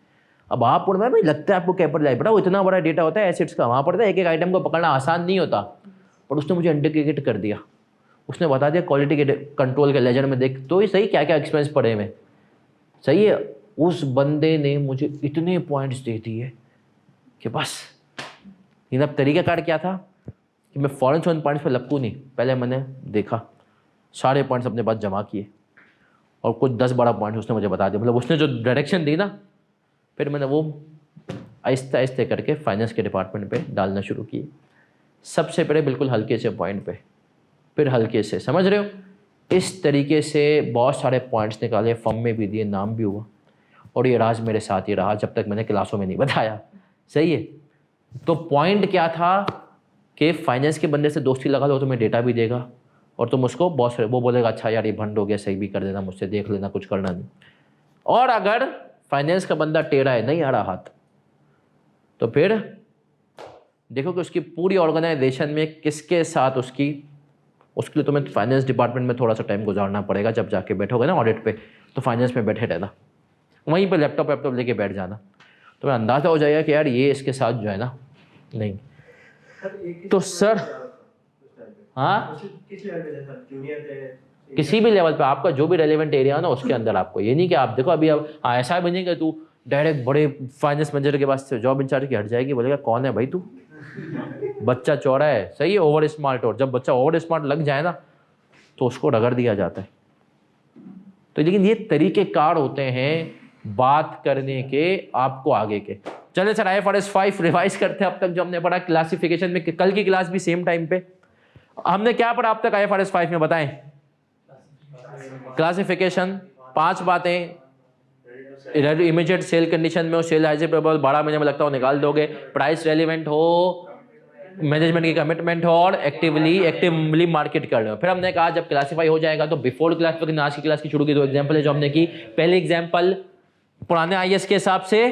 अब आप पढ़ भाई लगता है आपको कैपिटलाइज, बड़ा इतना बड़ा डेटा होता है एसेट्स का, वहाँ पड़ता है एक एक आइटम को पकड़ना आसान नहीं होता, पर उसने मुझे इंडिकेट कर दिया, उसने बता दिया क्वालिटी के कंट्रोल के लेजर में देख तो ये सही क्या क्या एक्सपेंस पड़े में, सही है। उस बंदे ने मुझे इतने पॉइंट्स दे दिए कि बस। लेकिन अब तरीक़ाकार क्या था कि मैं फ़ौरन से उन पॉइंट्स पर लपकूँ नहीं, पहले मैंने देखा, सारे पॉइंट्स अपने पास जमा किए और कुछ 10-12 पॉइंट्स उसने मुझे बता दिया, मतलब उसने जो डायरेक्शन दी ना, फिर मैंने वो आहिस्ते आहिस्ते करके फाइनेंस के डिपार्टमेंट पे डालना शुरू किए। सबसे पहले बिल्कुल हल्के से पॉइंट पे, फिर हल्के से, समझ रहे हो, इस तरीके से बहुत सारे पॉइंट्स निकाले, फर्म में भी दिए, नाम भी हुआ, और ये राज मेरे साथ ही रहा जब तक मैंने क्लासों में नहीं बताया, सही है। तो पॉइंट क्या था कि फाइनेंस के बंदे से दोस्ती लगा लो, तुम्हें डेटा भी देगा और तुम उसको बहुत सारे, वो बोलेगा अच्छा यार ये भंड हो गया, सही भी कर देना, मुझसे देख लेना, कुछ करना नहीं। और अगर फाइनेंस का बंदा टेढ़ा है, नहीं आ रहा हाथ, तो फिर देखो कि उसकी पूरी ऑर्गेनाइजेशन में किसके साथ उसके लिए तुम्हें फाइनेंस डिपार्टमेंट में थोड़ा सा टाइम गुजारना पड़ेगा। जब जाके बैठोगे ना ऑडिट पे, तो फाइनेंस में बैठे रहना, वहीं पे लैपटॉप लेके बैठ जाना, तुम्हें अंदाज़ा हो जाएगा कि यार ये इसके साथ जो है ना, नहीं। तो सर हाँ, किस लेवल पे थे सर? जूनियर थे? किसी भी लेवल पे आपका जो भी रेलेवेंट एरिया है ना, उसके अंदर आपको, ये नहीं कि आप देखो अभी अब ऐसा भी नहीं कि तू डायरेक्ट बड़े फाइनेंस मैनेजर के पास जॉब इंचार्ज की हट जाएगी, बोलेगा कौन है भाई तू, बच्चा चौड़ा है, सही है, ओवर स्मार्ट। और जब बच्चा ओवर स्मार्ट लग जाए ना, तो उसको रगड़ दिया जाता है। तो लेकिन ये तरीक़ेकार होते हैं बात करने के आपको आगे के। चले सर IFRS 5 रिवाइज करते हैं अब तक जो हमने पढ़ा क्लासिफिकेशन में। कल की क्लास भी सेम टाइम पे हमने क्या पढ़ा अब तक IFRS 5 में, बताएं। क्लासिफिकेशन 5 बातें, इमीडिएट सेल कंडीशन में हो, सेल एलिजिबल 12 महीने में लगता हो निकाल दोगे, प्राइस रेलिवेंट हो, मैनेजमेंट की कमिटमेंट हो, और एक्टिवली मार्केट कर रहे हो। फिर हमने कहा जब क्लासीफाई हो जाएगा तो बिफोर क्लासिफिकेशन, आज की क्लास की शुरू की 2 एग्जाम्पल है जो हमने की। पहले एग्जाम्पल पुराने IAS के हिसाब से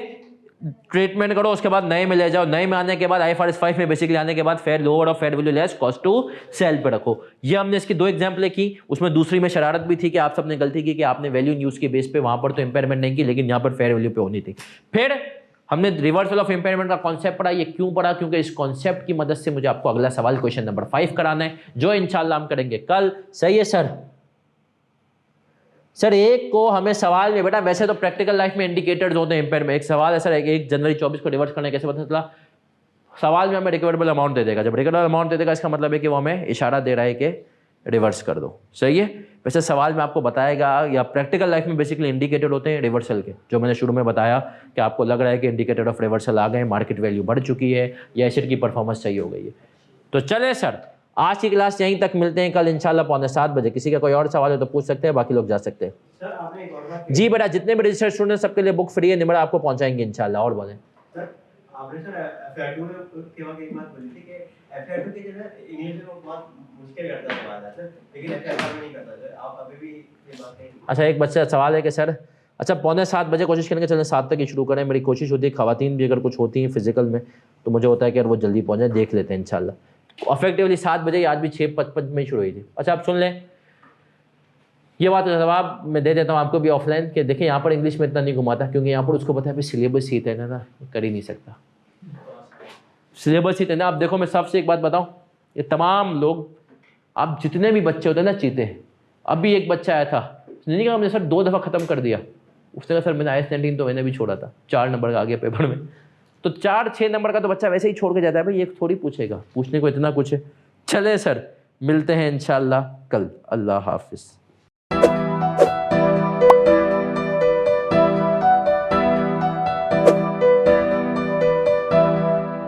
ट्रीटमेंट करो, उसके बाद नए में ले जाओ, नए में आने के बाद IFRS 5 में बेसिकली आने के बाद फेयर लोअर और fair value less cost to sell पे रखो। ये हमने इसकी 2 एग्जाम्पलें की। उसमें दूसरी में शरारत भी थी कि आप सबने गलती की कि आपने वैल्यू न्यूज़ के बेस पे वहां पर तो इंपेयरमेंट नहीं की, लेकिन यहाँ पर फेयर वैल्यू पे होनी थी। फिर हमने रिवर्सल ऑफ इंपेयरमेंट का कॉन्सेप्ट पढ़ा। ये क्यों पढ़ा? क्योंकि इस कॉन्सेप्ट की मदद से मुझे आपको अगला सवाल क्वेश्चन नंबर 5 कराना है, जो इंशाल्लाह हम करेंगे कल। सही है सर एक को हमें सवाल में, बेटा वैसे तो प्रैक्टिकल लाइफ में इंडिकेटर्स होते हैं इम्पेयर में। एक सवाल है सर 1 जनवरी 24 को रिवर्स करने कैसे पता चला? सवाल में हमें रिकवरेबल अमाउंट दे देगा। जब रिकवरेबल अमाउंट दे देगा इसका मतलब है कि वो हमें इशारा दे रहा है कि रिवर्स कर दो। सही है। वैसे सवाल में आपको बताएगा, या प्रैक्टिकल लाइफ में बेसिकली इंडिकेटर होते हैं रिवर्सल के, जो मैंने शुरू में बताया कि आपको लग रहा है कि इंडिकेटर ऑफ रिवर्सल आ गए, मार्केट वैल्यू बढ़ चुकी है या एसेट की परफॉर्मेंस सही हो गई है। तो चले सर आज की क्लास यहीं तक, मिलते हैं कल इंशाल्लाह 6:45 बजे। किसी का कोई और सवाल है तो पूछ सकते हैं, बाकी लोग जा सकते हैं। सर आपने एक और बात जी बेटा, जितने भी रजिस्टर्ड स्टूडेंट सबके लिए बुक फ्री है, निमरा आपको पहुंचाएंगे इंशाल्लाह। और बोलें सर, आपने सर FR2 में केवल एक बात बोली थी कि FR2 के जो है इंग्लिश में वो बहुत मुश्किल करता है सवाल सर, लेकिन FR में नहीं करता सर। आप अभी भी ये बात कहें। अच्छा, एक बच्चा सवाल है कि सर अच्छा 6:45 बजे कोशिश करेंगे, चलें 7 तक ही शुरू करें। मेरी कोशिश होती है ख़वातीन भी अगर कुछ होती हैं फिजिकल में तो मुझे होता है कि यार वो जल्दी पहुँच जाए, देख लेते हैं इंशाल्लाह। अफेक्टिवली 7 बजे, आज भी 6:55 में शुरू हुई थी। अच्छा आप सुन लें, ये बात जवाब मैं दे देता हूँ आपको भी ऑफलाइन कि देखिए यहाँ पर इंग्लिश में इतना नहीं घुमाता, क्योंकि यहाँ पर उसको पता है भाई सिलेबस ही है ना, कर ही नहीं सकता, सिलेबस ही है ना। आप देखो मैं सबसे एक बात बताऊँ, ये तमाम लोग, आप जितने भी बच्चे होते हैं ना चीते हैं। अभी एक बच्चा आया था, नहीं कहा हमने सर 2 दफ़ा ख़त्म कर दिया। उसने कहा सर मैंने IAS 19 तो मैंने भी छोड़ा था, 4 नंबर का आ गया पेपर में। तो 4-6 नंबर का तो बच्चा वैसे ही छोड़ के जाता है भाई, ये थोड़ी पूछेगा, पूछने को इतना कुछ है। चले सर मिलते हैं इंशाल्लाह कल। अल्लाह हाफिज़।